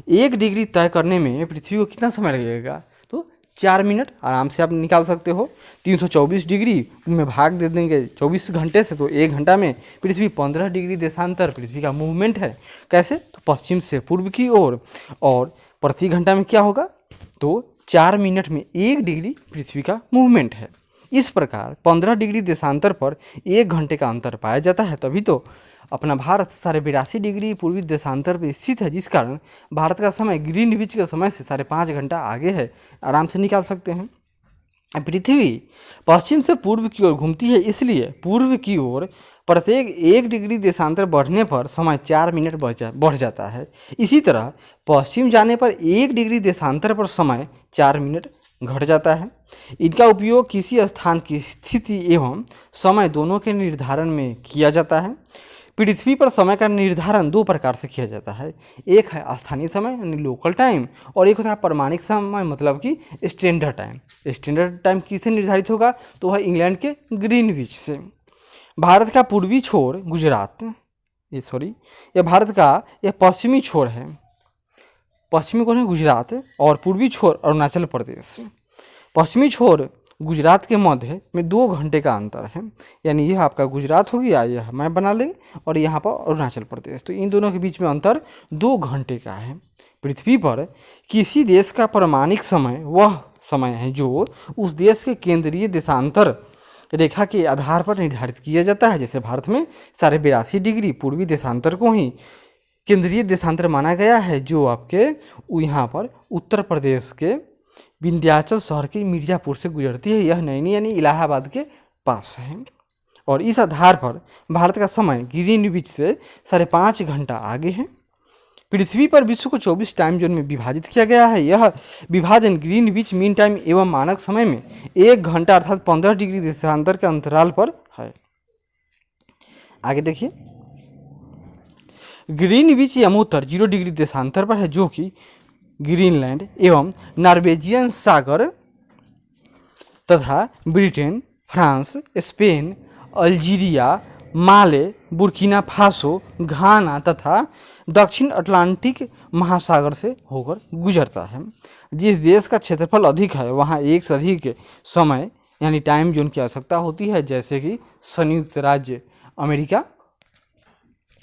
1 डिग्री तय करने में पृथ्वी को कितना समय लगेगा, तो 4 मिनट आराम से आप निकाल सकते हो। 324 डिग्री में भाग दे देंगे 24 घंटे से तो 1 घंटा में पृथ्वी 15 डिग्री देशांतर पृथ्वी का मूवमेंट है। कैसे, तो पश्चिम से पूर्व की ओर, और प्रति घंटा में क्या होगा, तो 4 मिनट में 1 डिग्री पृथ्वी का मूवमेंट है। इस प्रकार 15 डिग्री देशांतर पर 1 घंटे का अंतर पाया जाता है, तभी तो अपना भारत 82.5 डिग्री पूर्वी देशांतर पर स्थित है, जिस कारण भारत का समय ग्रीनविच के समय से 5.5 घंटा आगे है, आराम से निकाल सकते हैं। पृथ्वी पश्चिम से पूर्व की ओर घूमती है, इसलिए पूर्व की ओर प्रत्येक 1 डिग्री देशांतर बढ़ने पर समय 4 मिनट बढ़ जाता है। इसी तरह पश्चिम जाने पर 1 डिग्री देशांतर पर समय 4 मिनट घट जाता है। इनका उपयोग किसी स्थान की स्थिति एवं समय दोनों के निर्धारण में किया जाता है। पृथ्वी पर समय का निर्धारण 2 प्रकार से किया जाता है, एक है स्थानीय समय यानी लोकल टाइम, और एक होता है प्रमाणिक समय मतलब कि स्टैंडर्ड टाइम। स्टैंडर्ड टाइम किससे निर्धारित होगा, तो वह इंग्लैंड के ग्रीनविच से। भारत का पूर्वी छोर गुजरात, यह भारत का यह पश्चिमी छोर है, पश्चिमी कोण है गुजरात और पूर्वी छोर अरुणाचल प्रदेश। पश्चिमी छोर गुजरात के मध्य में 2 घंटे का अंतर है, यानी यह आपका गुजरात हो गया, यह मैप बना लेंगे, और यहाँ पर अरुणाचल प्रदेश, तो इन दोनों के बीच में अंतर 2 घंटे का है। पृथ्वी पर किसी देश का प्रमाणिक समय वह समय है जो उस देश के केंद्रीय देशांतर रेखा के आधार पर निर्धारित किया जाता है। जैसे भारत में 82.5 डिग्री पूर्वी देशांतर को ही केंद्रीय देशांतर माना गया है, जो आपके यहाँ पर उत्तर प्रदेश के विंध्याचल शहर के मिर्जापुर से गुजरती है। यह नैनी यानी इलाहाबाद के पास है, और इस आधार पर भारत का समय ग्रीनविच से 5.5 घंटा आगे है। पृथ्वी पर विश्व को 24 टाइम जोन में विभाजित किया गया है। यह विभाजन ग्रीनविच मीन टाइम एवं मानक समय में 1 घंटा अर्थात 15 डिग्री देशांतर के अंतराल पर है। आगे देखिए, ग्रीनविच यमोत्तर 0 डिग्री देशांतर पर है, जो कि ग्रीनलैंड एवं नॉर्वेजियन सागर तथा ब्रिटेन, फ्रांस, स्पेन, अल्जीरिया, माले, बुर्किना फासो, घाना तथा दक्षिण अटलांटिक महासागर से होकर गुजरता है। जिस देश का क्षेत्रफल अधिक है वहाँ एक से अधिक समय यानी टाइम जोन की आवश्यकता होती है, जैसे कि संयुक्त राज्य अमेरिका।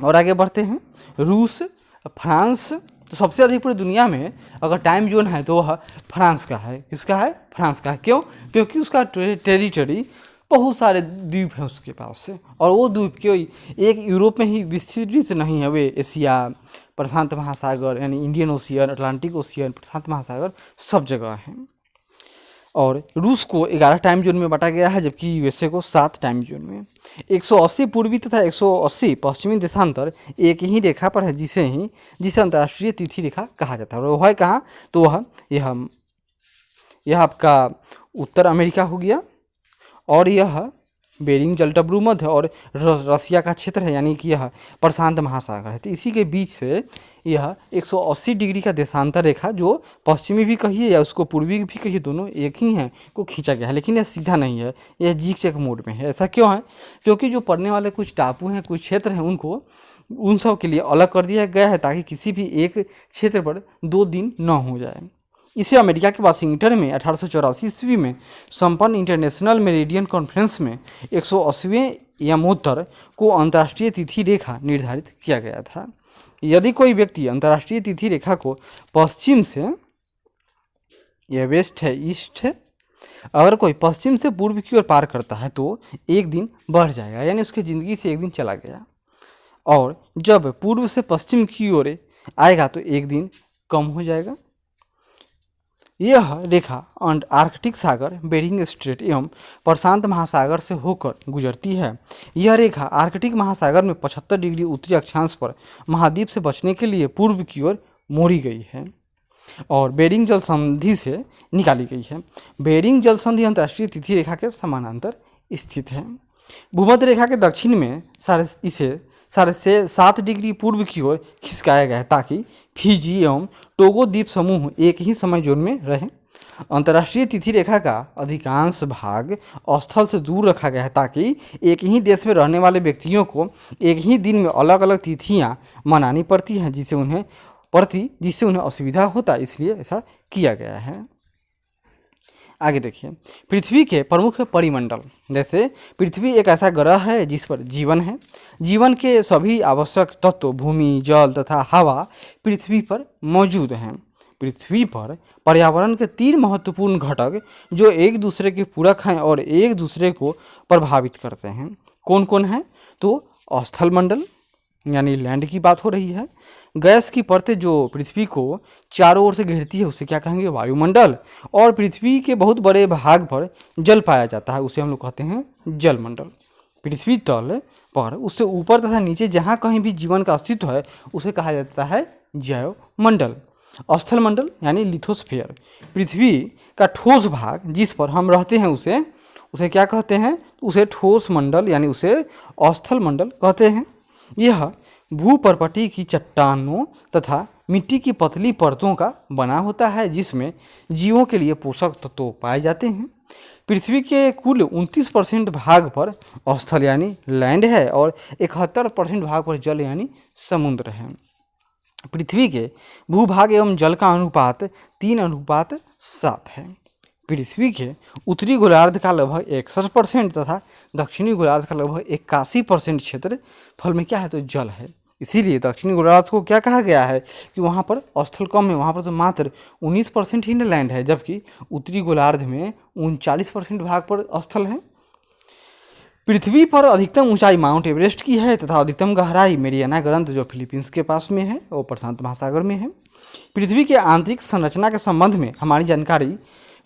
और आगे बढ़ते हैं, रूस, फ्रांस, तो सबसे अधिक पूरी दुनिया में अगर टाइम जोन है तो वह फ्रांस का है। किसका है? फ्रांस का है। क्यों? क्योंकि उसका टेरिटरी बहुत सारे द्वीप हैं उसके पास से, और वो द्वीप कोई एक यूरोप में ही विस्तृत नहीं है, वे एशिया, प्रशांत महासागर यानी इंडियन ओशियन, अटलांटिक ओशियन, प्रशांत महासागर सब जगह हैं। और रूस को 11 टाइम जोन में बांटा गया है, जबकि यूएसए को 7 टाइम जोन में। 180 पूर्वी तथा 180 पश्चिमी देशांतर एक ही रेखा पर है, जिसे अंतर्राष्ट्रीय तिथि रेखा कहा जाता है। और वह है कहाँ? तो वह यह आपका उत्तर अमेरिका हो गया, और यह बेरिंग जलटब्रू मध्य और रसिया का क्षेत्र है, यानी कि यह प्रशांत महासागर है। तो इसी के बीच से यह 180 डिग्री का देशांतर रेखा, जो पश्चिमी भी कहिए या उसको पूर्वी भी कहिए, दोनों एक ही हैं, को खींचा गया है। लेकिन यह सीधा नहीं है, यह जिग चेक मोड में है। ऐसा क्यों है? क्योंकि जो पड़ने वाले कुछ टापू हैं, कुछ क्षेत्र हैं, उन सब के लिए अलग कर दिया गया है, ताकि किसी भी एक क्षेत्र पर 2 दिन न हो जाए। इसे अमेरिका के वाशिंगटन में 1884 ईस्वी में संपन्न इंटरनेशनल मेरिडियन कॉन्फ्रेंस में 180वें यमोत्तर को अंतर्राष्ट्रीय तिथि रेखा निर्धारित किया गया था। यदि कोई व्यक्ति अंतर्राष्ट्रीय तिथि रेखा को पश्चिम से, यह वेस्ट है, ईस्ट है, अगर कोई पश्चिम से पूर्व की ओर पार करता है तो 1 दिन बढ़ जाएगा, यानी उसकी ज़िंदगी से 1 दिन चला गया। और जब पूर्व से पश्चिम की ओर आएगा तो 1 दिन कम हो जाएगा। यह रेखा आर्कटिक सागर, बेरिंग स्ट्रेट एवं प्रशांत महासागर से होकर गुजरती है। यह रेखा आर्कटिक महासागर में 75 डिग्री उत्तरी अक्षांश पर महाद्वीप से बचने के लिए पूर्व की ओर मोड़ी गई है और बेरिंग जल संधि से निकाली गई है। बेरिंग जल संधि अंतर्राष्ट्रीय तिथि रेखा के समानांतर स्थित है। भूमध्य रेखा के दक्षिण में इसे 7.5 डिग्री पूर्व की ओर खिसकाया गया है ताकि फिजी एवं टोगो द्वीप समूह एक ही समय जोन में रहें। अंतर्राष्ट्रीय तिथि रेखा का अधिकांश भाग स्थल से दूर रखा गया है ताकि एक ही देश में रहने वाले व्यक्तियों को एक ही दिन में अलग अलग तिथियां मनानी पड़ती हैं जिससे उन्हें असुविधा होता है, इसलिए ऐसा किया गया है। आगे देखिए, पृथ्वी के प्रमुख परिमंडल। जैसे पृथ्वी एक ऐसा ग्रह है जिस पर जीवन है। जीवन के सभी आवश्यक तत्व भूमि, जल तथा हवा पृथ्वी पर मौजूद हैं। पृथ्वी पर पर्यावरण के 3 महत्वपूर्ण घटक जो एक दूसरे के पूरक हैं और एक दूसरे को प्रभावित करते हैं, कौन कौन हैं? तो स्थल मंडल यानी लैंड की बात हो रही है। गैस की परतें जो पृथ्वी को चारों ओर से घेरती है उसे क्या कहेंगे? वायुमंडल। और पृथ्वी के बहुत बड़े भाग पर जल पाया जाता है, उसे हम लोग कहते हैं जलमंडल। पृथ्वी तल पर उससे ऊपर तथा नीचे जहाँ कहीं भी जीवन का अस्तित्व है उसे कहा जाता है जैवमंडल। स्थल मंडल यानी लिथोस्फीयर, पृथ्वी का ठोस भाग जिस पर हम रहते हैं उसे क्या कहते हैं? उसे ठोस मंडल यानी उसे स्थल मंडल कहते हैं। यह भूपर्पटी की चट्टानों तथा मिट्टी की पतली परतों का बना होता है जिसमें जीवों के लिए पोषक तत्व पाए जाते हैं। पृथ्वी के कुल 29% भाग पर स्थल यानी लैंड है और 71% भाग पर जल यानी समुद्र है। पृथ्वी के भूभाग एवं जल का अनुपात 3:7 है। पृथ्वी के उत्तरी गोलार्ध का लगभग 61% तथा दक्षिणी गोलार्ध का लगभग 81% क्षेत्र फल में क्या है? तो जल है। इसीलिए दक्षिणी गोलार्ध को क्या कहा गया है कि वहाँ पर स्थल कम है, वहाँ पर तो मात्र 19% ही लैंड है, जबकि उत्तरी गोलार्ध में 39% भाग पर स्थल है। पृथ्वी पर अधिकतम ऊंचाई माउंट एवरेस्ट की है तथा अधिकतम गहराई मेरियाना ग्रंथ जो फिलीपींस के पास में है और प्रशांत महासागर में है। पृथ्वी के आंतरिक संरचना के संबंध में हमारी जानकारी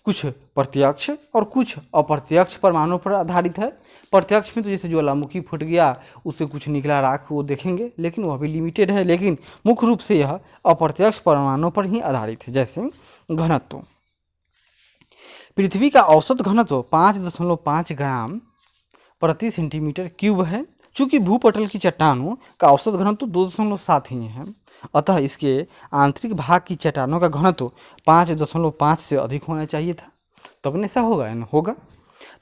कुछ प्रत्यक्ष और कुछ अप्रत्यक्ष प्रमाणों पर आधारित है। प्रत्यक्ष में तो जैसे ज्वालामुखी फूट गया उससे कुछ निकला राख वो देखेंगे, लेकिन वह भी लिमिटेड है। लेकिन मुख्य रूप से यह अप्रत्यक्ष प्रमाणों पर ही आधारित है। जैसे घनत्व, पृथ्वी का औसत घनत्व 5.5 ग्राम प्रति सेंटीमीटर क्यूब है। चूँकि भूपटल की चट्टानों का औसत घनत्व 2.7 ही है, अतः इसके आंतरिक भाग की चट्टानों का घनत्व 5.5 से अधिक होना चाहिए था, तब ऐसा होगा या होगा।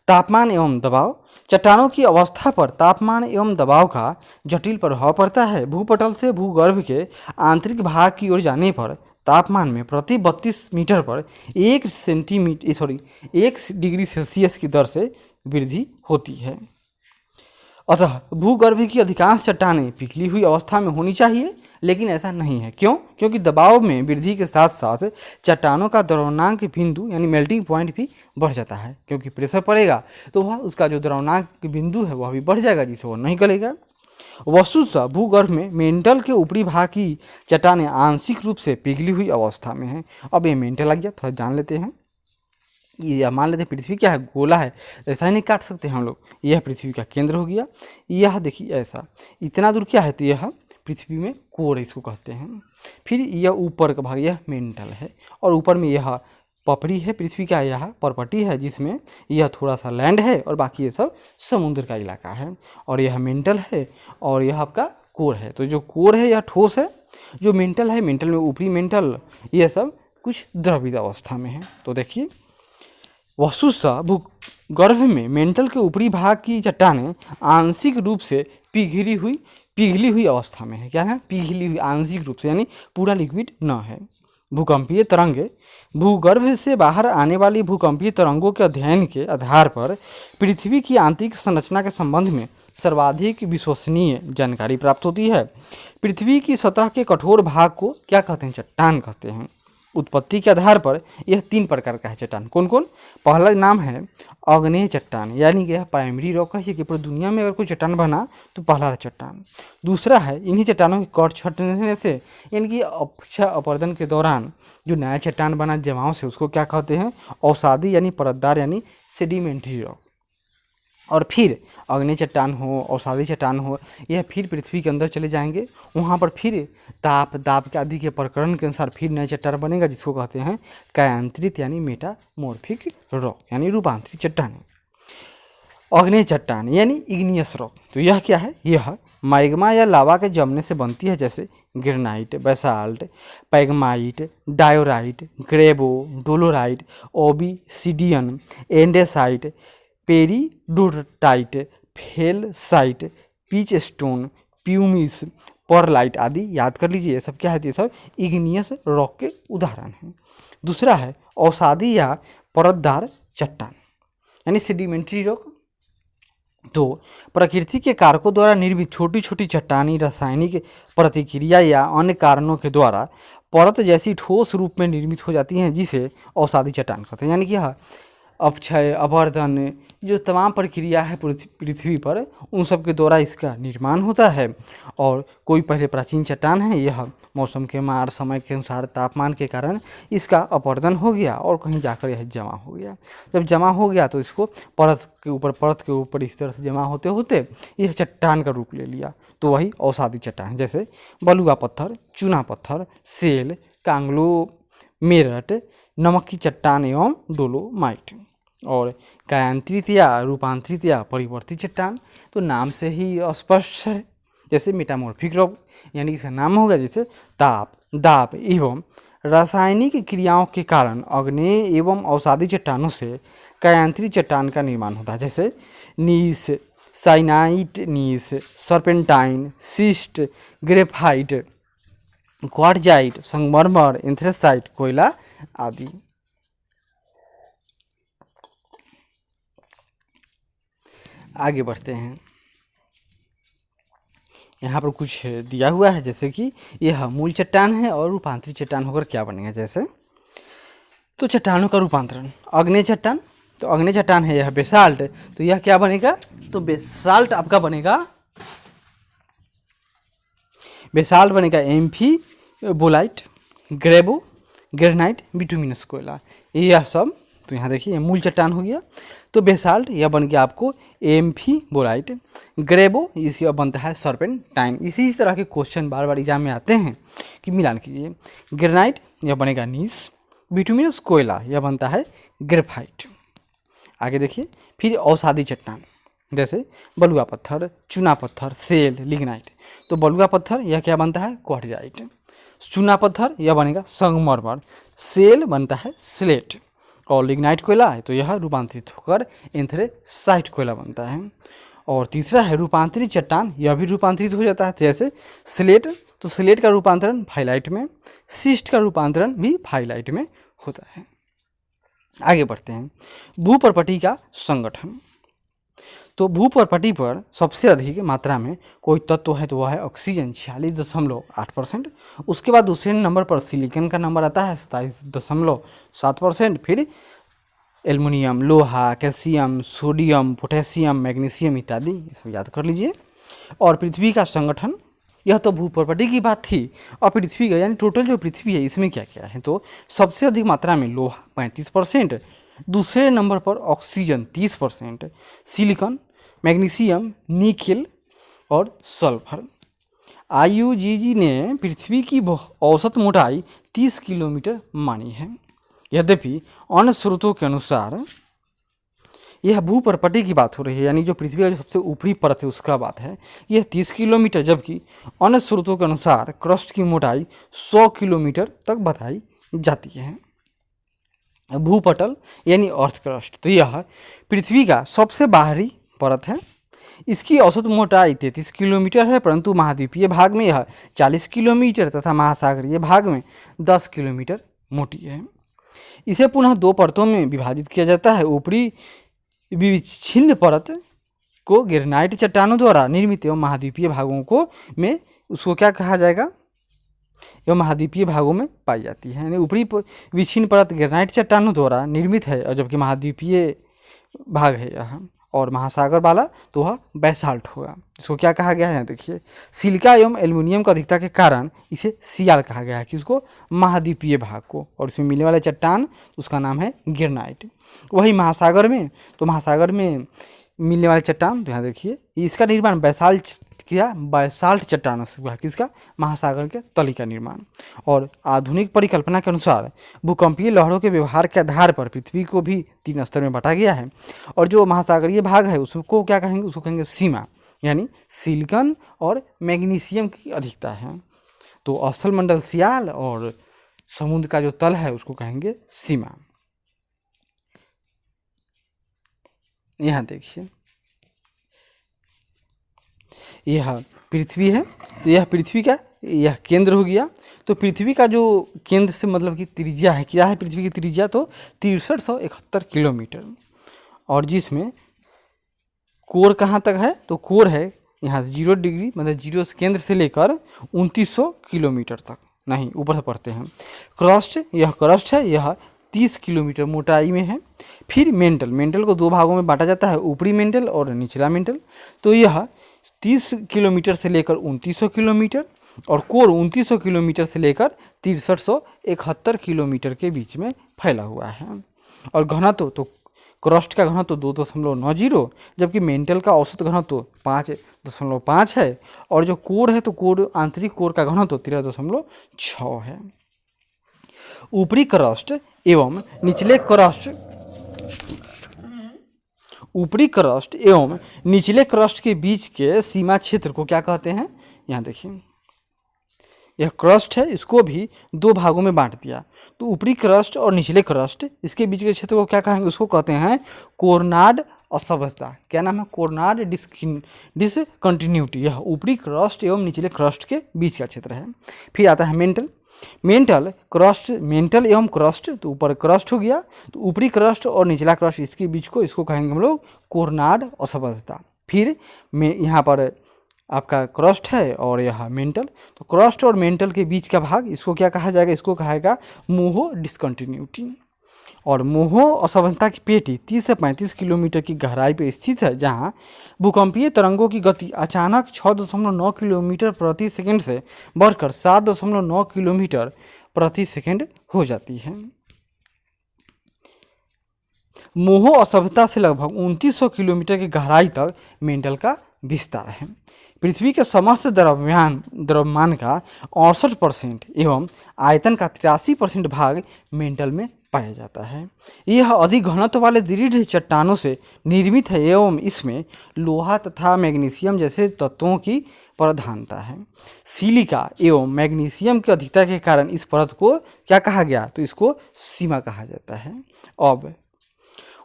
तापमान एवं दबाव, चट्टानों की अवस्था पर तापमान एवं दबाव का जटिल प्रभाव पड़ता है। भूपटल से भूगर्भ के आंतरिक भाग की ओर जाने पर तापमान में प्रति 32 मीटर पर 1 डिग्री सेल्सियस की दर से वृद्धि होती है। अतः भूगर्भ की अधिकांश चट्टानें पिघली हुई अवस्था में होनी चाहिए, लेकिन ऐसा नहीं है। क्यों? क्योंकि दबाव में वृद्धि के साथ साथ चट्टानों का द्रवणांक बिंदु यानी मेल्टिंग पॉइंट भी बढ़ जाता है, क्योंकि प्रेशर पड़ेगा तो वह उसका जो द्रवणांक बिंदु है वह भी बढ़ जाएगा, जिससे वह नहीं गलेगा। वस्तुतः भूगर्भ में मेंटल के ऊपरी भाग की चट्टानें आंशिक रूप से पिघली हुई अवस्था में है। अब ये मेंटल आ गया, थोड़ा जान लेते हैं। ये मान लेते हैं पृथ्वी क्या है? गोला है, ऐसा ही नहीं काट सकते हम लोग। यह पृथ्वी का केंद्र हो गया। यह देखिए ऐसा इतना दूर क्या है? तो यह पृथ्वी में कोर इसको कहते हैं। फिर यह ऊपर का भाग यह मेंटल है और ऊपर में यह पपड़ी है पृथ्वी का, यह परपटी है जिसमें यह थोड़ा सा लैंड है और बाकी ये सब समुद्र का इलाका है। और यह मेंटल है और यह आपका कोर है। तो जो कोर है यह ठोस है, जो मेंटल है मेंटल में ऊपरी मेंटल यह सब कुछ द्रवित अवस्था में है। तो देखिए वस्तुतः भूगर्भ में मेंटल के ऊपरी भाग की चट्टानें आंशिक रूप से पिघली हुई अवस्था में है। क्या है? पिघली हुई आंशिक रूप से, यानी पूरा लिक्विड न है। भूकंपीय तरंगे, भूगर्भ से बाहर आने वाली भूकंपीय तरंगों के अध्ययन के आधार पर पृथ्वी की आंतरिक संरचना के संबंध में सर्वाधिक विश्वसनीय जानकारी प्राप्त होती है। पृथ्वी की सतह के कठोर भाग को क्या कहते हैं? चट्टान कहते हैं। उत्पत्ति के आधार पर यह 3 प्रकार का है चट्टान। कौन कौन? पहला नाम है आग्नेय चट्टान, यानी कि यह प्राइमरी रॉक है कि पूरी दुनिया में अगर कोई चट्टान बना तो पहला चट्टान। दूसरा है इन्हीं चट्टानों के कट छटने से, यानी कि अक्षय अपरदन के दौरान जो नया चट्टान बना जमाव से, उसको क्या कहते हैं? अवसादी यानी परतदार यानी सेडिमेंट्री रॉक। और फिर अग्नि चट्टान हो, अवसादी चट्टान हो, यह फिर पृथ्वी के अंदर चले जाएंगे, वहाँ पर फिर ताप दाब के आदि के प्रकरण के अनुसार फिर नया चट्टान बनेगा, जिसको कहते हैं कायांतरित यानी मेटामॉर्फिक रॉक यानी रूपांतरित चट्टान। अग्नि चट्टान यानी इग्नियस रॉक, तो यह क्या है? यह मैग्मा या लावा के जमने से बनती है, जैसे ग्रेनाइट, बेसाल्ट, पैगमाइट, डायोराइट, ग्रेबो, dolerite, obsidian, andesite, peridotite, felsite, pitchstone, pumice, perlite आदि। याद कर लीजिए, ये सब क्या है? ये सब इग्नियस रॉक के उदाहरण हैं। दूसरा है अवसादी या परतदार चट्टान यानी सेडिमेंट्री रॉक। तो प्रकृति के कारकों द्वारा निर्मित छोटी छोटी चट्टानी रासायनिक प्रतिक्रिया या अन्य कारणों के द्वारा परत जैसी ठोस रूप में निर्मित हो जाती हैं, जिसे अवसादी चट्टान कहते हैं। यानी कि यह अपक्षय अपरदन जो तमाम प्रक्रिया है पृथ्वी पर, उन सब के द्वारा इसका निर्माण होता है। और कोई पहले प्राचीन चट्टान है, यह मौसम के मार समय के अनुसार तापमान के कारण इसका अपरदन हो गया और कहीं जाकर यह जमा हो गया। जब जमा हो गया तो इसको परत के ऊपर इस तरह से जमा होते होते यह चट्टान का रूप ले लिया, तो वही अवसादी चट्टान। जैसे बलुआ पत्थर, चूना पत्थर, सेल, कांग्लोमेरेट, नमक की चट्टान एवं डोलोमाइट। और कायांतरित या रूपांतरित या परिवर्तित चट्टान, तो नाम से ही स्पष्ट है, जैसे मेटामॉर्फिक रॉक, यानी इसका नाम होगा जैसे ताप दाब एवं रासायनिक क्रियाओं के कारण अग्नेय एवं अवसादी चट्टानों से कायांतरित चट्टान का निर्माण होता है, जैसे नीस, साइनाइट नीस, सर्पेंटाइन, सिस्ट, ग्रेफाइट, क्वार्टजाइट, संगमरमर, एंथ्रेसाइट, कोयला आदि। आगे बढ़ते हैं, यहाँ पर कुछ दिया हुआ है, जैसे कि यह मूल चट्टान है और रूपांतरित चट्टान होकर क्या बनेगा। जैसे तो चट्टानों का रूपांतरण, अग्नेय चट्टान, तो अग्नेय चट्टान है यह बेसाल्ट, तो यह क्या बनेगा? तो बेसाल्ट आपका बनेगा, बेसाल्ट बनेगा एम्फीबोलाइट, ग्रेबो, ग्रेनाइट, बिटुमिनस कोयला, यह सब। तो यहाँ देखिए मूल चट्टान हो गया, तो बेसाल्ट यह बन गया आपको एम्फीबोलाइट, ग्रेबो इसका बनता है सर्पेंटाइन। इसी तरह के क्वेश्चन बार बार एग्जाम में आते हैं कि मिलान कीजिए। ग्रेनाइट यह बनेगा नीस, बिटुमिनस कोयला यह बनता है ग्रेफाइट। आगे देखिए, फिर अवसादी चट्टान, जैसे बलुआ पत्थर, चूना पत्थर, सेल, लिग्नाइट। तो बलुआ पत्थर यह क्या बनता है? क्वार्टजाइट। चूना पत्थर यह बनेगा संगमरमर, सेल बनता है स्लेट, और लिग्नाइट कोयला है तो यह रूपांतरित होकर एंथ्रेसाइट कोयला बनता है। और तीसरा है रूपांतरित चट्टान, यह भी रूपांतरित हो जाता है, जैसे स्लेट, तो स्लेट का रूपांतरण फाइलाइट में, सिस्ट का रूपांतरण भी फाइलाइट में होता है। आगे बढ़ते हैं, भूपर्पटी का संगठन। तो भूपर्पटी पर सबसे अधिक मात्रा में कोई तत्व है तो वह है ऑक्सीजन 46.8%। उसके बाद दूसरे नंबर पर सिलिकॉन का नंबर आता है 27.7%। फिर एल्युमिनियम, लोहा, कैल्शियम, सोडियम, पोटेशियम, मैग्नीशियम इत्यादि, ये सब याद कर लीजिए। और पृथ्वी का संगठन, यह तो भूपर्पटी की बात थी, और पृथ्वी का यानी टोटल जो पृथ्वी है इसमें क्या क्या है, तो सबसे अधिक मात्रा में लोहा 35%, दूसरे नंबर पर ऑक्सीजन 30%, सिलिकॉन, मैग्नीशियम, निकेल और सल्फर। IUCN ने पृथ्वी की औसत मोटाई 30 किलोमीटर मानी है। यद्यपि अन्य स्रोतों के अनुसार यह भूपर्पटी की बात हो रही है, यानी जो पृथ्वी का जो सबसे ऊपरी परत है उसका बात है, यह 30 किलोमीटर, जबकि अन्य स्रोतों के अनुसार क्रस्ट की मोटाई 100 किलोमीटर तक बताई जाती है। भूपटल यानी अर्थ क्रस्ट, तो यह पृथ्वी का सबसे बाहरी परत है। इसकी औसत मोटाई 33 किलोमीटर है, परंतु महाद्वीपीय भाग में यह 40 किलोमीटर तथा महासागरीय भाग में 10 किलोमीटर मोटी है। इसे पुनः दो परतों में विभाजित किया जाता है। ऊपरी विच्छिन्न परत को ग्रेनाइट चट्टानों द्वारा निर्मित एवं महाद्वीपीय भागों को में उसको क्या कहा जाएगा? एवं महाद्वीपीय भागों में पाई जाती है। यानी ऊपरी विच्छिन्न परत ग्रेनाइट चट्टानों द्वारा निर्मित है, और जबकि महाद्वीपीय भाग है यह, और महासागर वाला तो वह बैसाल्ट होगा। इसको क्या कहा गया है, यहाँ देखिए, सिलिका एवं एल्युमिनियम की अधिकता के कारण इसे सियाल कहा गया है, किसको, महाद्वीपीय भाग को, और इसमें मिलने वाला चट्टान उसका नाम है ग्रेनाइट। वही महासागर में, तो महासागर में मिलने वाले चट्टान, तो यहाँ देखिए इसका निर्माण बैसाल्ट चट्टानों से हुआ, किसका, महासागर के तली का निर्माण। और आधुनिक परिकल्पना के अनुसार भूकंपीय लहरों के व्यवहार के आधार पर पृथ्वी को भी 3 स्तर में बांटा गया है, और जो महासागरीय भाग है उसको क्या कहेंगे, उसको कहेंगे सीमा, यानी सिलिकॉन और मैग्नीशियम की अधिकता है। तो स्थल मंडल सियाल और समुद्र का जो तल है उसको कहेंगे सीमा। यहाँ देखिए यह पृथ्वी है, तो यह पृथ्वी का यह केंद्र हो गया। तो पृथ्वी का जो केंद्र से मतलब कि त्रिज्या है, क्या है पृथ्वी की त्रिज्या, तो 6371 किलोमीटर, और जिसमें कोर कहाँ तक है, तो कोर है यहाँ 0 डिग्री, मतलब 0 केंद्र से लेकर 2900 किलोमीटर तक, नहीं ऊपर से पढ़ते हैं। क्रस्ट, यह क्रस्ट है, यह 30 किलोमीटर मोटाई में है। फिर मेंटल को 2 भागों में बांटा जाता है, ऊपरी मेंटल और निचला मेंटल। तो यह 30 किलोमीटर से लेकर 2900 किलोमीटर, और कोर 2900 किलोमीटर से लेकर 6371 किलोमीटर के बीच में फैला हुआ है। और घनत्व, तो क्रस्ट का घनत्व 2.90, जबकि मेंटल का औसत घनत्व 5.5 है, और जो कोर है, तो कोर आंतरिक कोर का घनत्व 13.6 है। ऊपरी क्रस्ट एवं निचले क्रस्ट के बीच के सीमा क्षेत्र को क्या कहते हैं, यहाँ देखिए यह क्रस्ट है, इसको भी 2 भागों में बांट दिया। तो ऊपरी क्रस्ट और निचले क्रस्ट, इसके बीच के क्षेत्र को क्या कहेंगे, उसको कहते हैं कोरनाड असभ्यता। क्या नाम है, कोरनाड डिसकंटिन्यूटी। यह ऊपरी क्रस्ट एवं निचले क्रस्ट के बीच का क्षेत्र है। फिर आता है मेंटल एवं क्रस्ट, तो ऊपर क्रस्ट हो गया, तो ऊपरी क्रस्ट और निचला क्रस्ट इसके बीच को, इसको कहेंगे हम लोग कोरनाड असभ्यता। फिर यहाँ पर आपका क्रस्ट है और यह मेंटल, तो क्रस्ट और मेंटल के बीच का भाग, इसको क्या कहा जाएगा, इसको कहेगा मोहो डिसकंटिन्यूटी। और मोहो असभ्यता की पेटी 30 से 35 किलोमीटर की गहराई पर स्थित है, जहां भूकंपीय तरंगों की गति अचानक 6.9 किलोमीटर प्रति सेकंड से बढ़कर 7.9 किलोमीटर प्रति सेकंड हो जाती है। मोहो असभ्यता से लगभग 2900 किलोमीटर की गहराई तक मेंटल का विस्तार है। पृथ्वी के समस्त द्रव्यमान का 68% एवं आयतन का 83% भाग मेंटल में पाया जाता है। यह अधिक घनत्व वाले दृढ़ चट्टानों से निर्मित है एवं इसमें लोहा तथा मैग्नीशियम जैसे तत्वों की प्रधानता है। सिलिका एवं मैग्नीशियम की अधिकता के कारण इस परत को क्या कहा गया, तो इसको सीमा कहा जाता है। अब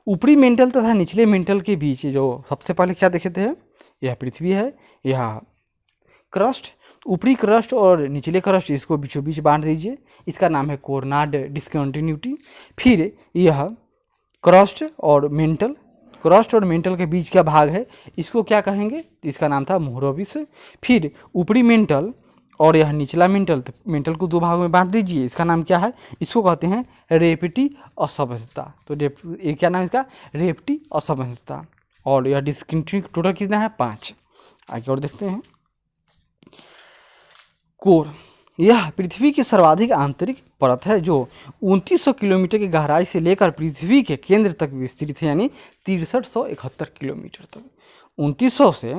ऊपरी मेंटल तथा निचले मेंटल के बीच जो सबसे पहले क्या देखे थे, यह पृथ्वी है, यह क्रस्ट, ऊपरी क्रस्ट और निचले क्रस्ट इसको बीचों बीच बांट दीजिए, इसका नाम है कोरनाड डिसकंटिन्यूटी। फिर यह क्रस्ट और मेंटल के बीच का भाग है, इसको क्या कहेंगे, इसका नाम था मोहरोबिस। फिर ऊपरी मेंटल और यह निचला मेंटल को 2 भागों में बांट दीजिए, इसका नाम क्या है, इसको कहते हैं रेपटी असभ्यता। तो ये क्या नाम है इसका, रेपटी असभ्यता। और यह डिसकंटिन्यूटी टोटल कितना है, 5। आगे और देखते हैं। कोर, यह पृथ्वी की सर्वाधिक आंतरिक परत है जो 2900 किलोमीटर की गहराई से लेकर पृथ्वी के केंद्र तक विस्तृत है, यानी 6371 किलोमीटर तक। 2900 से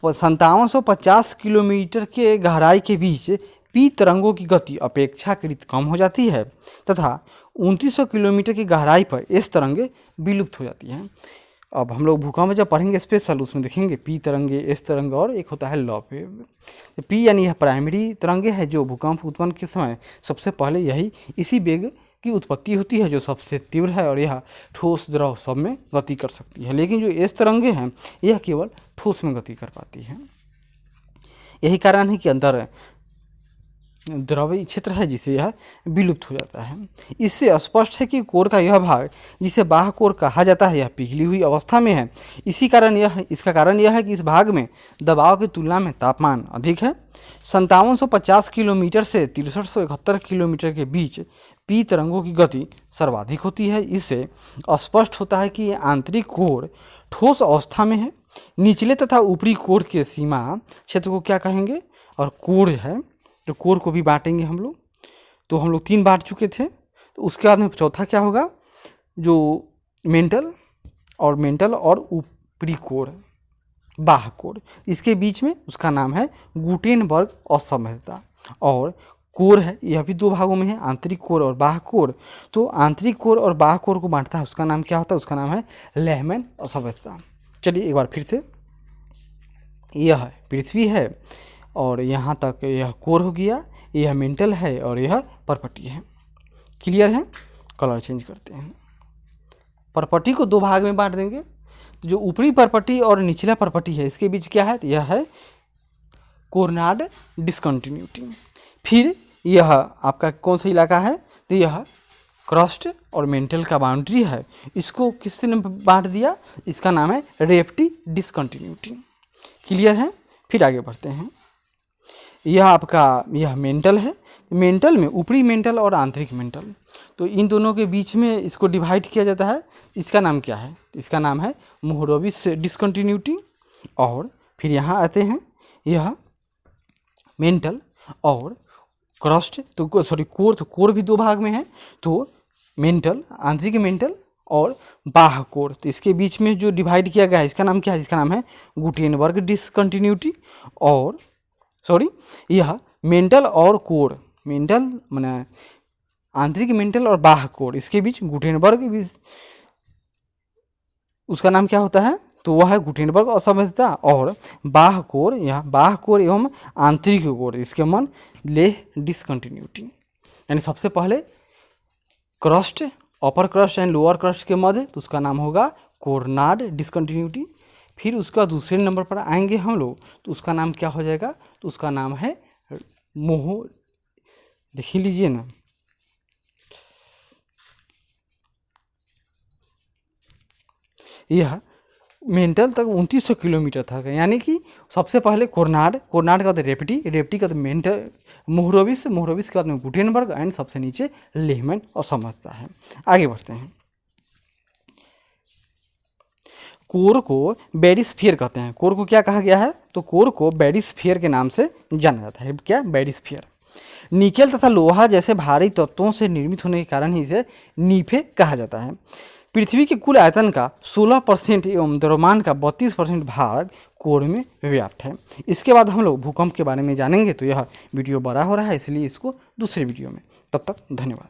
5750 किलोमीटर के गहराई के बीच पी तरंगों की गति अपेक्षाकृत कम हो जाती है तथा 2900 किलोमीटर की गहराई पर एस तरंगें विलुप्त हो जाती हैं। अब हम लोग भूकंप जब पढ़ेंगे स्पेशल, उसमें देखेंगे पी तरंगे, एस तरंग, और एक होता है लॉ वेव। पी यानी यह प्राइमरी तरंगे है जो भूकंप उत्पन्न के समय सबसे पहले इसी वेग की उत्पत्ति होती है जो सबसे तीव्र है, और यह ठोस द्रव सब में गति कर सकती है। लेकिन जो एस तरंगे हैं यह केवल ठोस में गति कर पाती है। यही कारण है कि अंदर द्रवीय क्षेत्र है जिसे यह विलुप्त हो जाता है। इससे स्पष्ट है कि कोर का यह भाग जिसे बाह्य कोर कहा जाता है यह पिघली हुई अवस्था में है। इसका कारण यह है कि इस भाग में दबाव की तुलना में तापमान अधिक है। 5750 किलोमीटर से 6371 किलोमीटर के बीच पी तरंगों की गति सर्वाधिक होती है। इससे स्पष्ट होता है कि आंतरिक कोर ठोस अवस्था में है। निचले तथा ऊपरी कोर के सीमा क्षेत्र को क्या कहेंगे, और कोर है तो कोर को भी बांटेंगे हम लोग। तो हम लोग 3 बांट चुके थे, तो उसके बाद में चौथा क्या होगा, जो मेंटल और ऊपरी कोर बाह्य कोर, इसके बीच में उसका नाम है गुटेनबर्ग असममितता। और कोर है, यह भी 2 भागों में है, आंतरिक कोर और बाह्य कोर। तो आंतरिक कोर और बाह्य कोर को बांटता है, उसका नाम क्या होता है, उसका नाम है लेहमैन असममितता। चलिए एक बार फिर से, यह पृथ्वी है और यहाँ तक यह कोर हो गया, यह मेंटल है और यह परपटी है। क्लियर है। कलर चेंज करते हैं। परपटी को 2 भाग में बांट देंगे। जो ऊपरी परपटी और निचला परपटी है, इसके बीच क्या है, यह है कोरनाड डिस्कंटिन्यूटी। फिर यह आपका कौन सा इलाका है, तो यह क्रस्ट और मेंटल का बाउंड्री है। इसको किसने बांट दिया, इसका नाम है रेप्टी डिस्कंटिन्यूटी। क्लियर है। फिर आगे बढ़ते हैं। यह मेंटल है। मेंटल में ऊपरी मेंटल और आंतरिक मेंटल, तो इन दोनों के बीच में इसको डिवाइड किया जाता है। इसका नाम क्या है, इसका नाम है मोहरोविच डिस्कंटिन्यूटी। और फिर यहाँ आते हैं, यह मेंटल और क्रस्ट, तो कोर भी 2 भाग में है। तो मेंटल, आंतरिक मेंटल और बाह्य कोर, तो इसके बीच में जो डिवाइड किया गया है, इसका नाम क्या है, इसका नाम है गुटेनबर्ग डिस्कंटिन्यूटी। और यह मेंटल और कोर, मेंटल माने आंतरिक मेंटल और बाह्य कोर, इसके बीच गुटेनबर्ग, उसका नाम क्या होता है, तो वह है गुटेनबर्ग असममितता। और बाह्य कोर, यह बाह्य कोर एवं आंतरिक कोर, इसके मन लेह डिस्कंटिन्यूटी। यानी सबसे पहले crust, upper crust and lower crust के मध्य, तो उसका नाम होगा कोरनाड डिस्कंटिन्यूटी। फिर उसका दूसरे नंबर पर आएंगे हम लोग, तो उसका नाम क्या हो जाएगा, तो उसका नाम है देख लीजिए ना, यह मेंटल तक 2900 किलोमीटर था। यानी कि सबसे पहले कोरनाड के बाद रेप्टी के बाद मेंटल, मोहरोविच के बाद में गुटेनबर्ग, एंड सबसे नीचे लेहमैन और समझता है। आगे बढ़ते हैं। कोर को बेरिस्फीयर कहते हैं। कोर को क्या कहा गया है, तो कोर को बेरिस्फीयर के नाम से जाना जाता है। क्या, बेरिस्फीयर। निकेल तथा लोहा जैसे भारी तत्वों से निर्मित होने के कारण ही इसे नीफे कहा जाता है। पृथ्वी के कुल आयतन का 16% एवं द्रव्यमान का 32% भाग कोर में व्याप्त है। इसके बाद हम लोग भूकंप के बारे में जानेंगे। तो यह वीडियो बड़ा हो रहा है, इसलिए इसको दूसरे वीडियो में, तब तक धन्यवाद।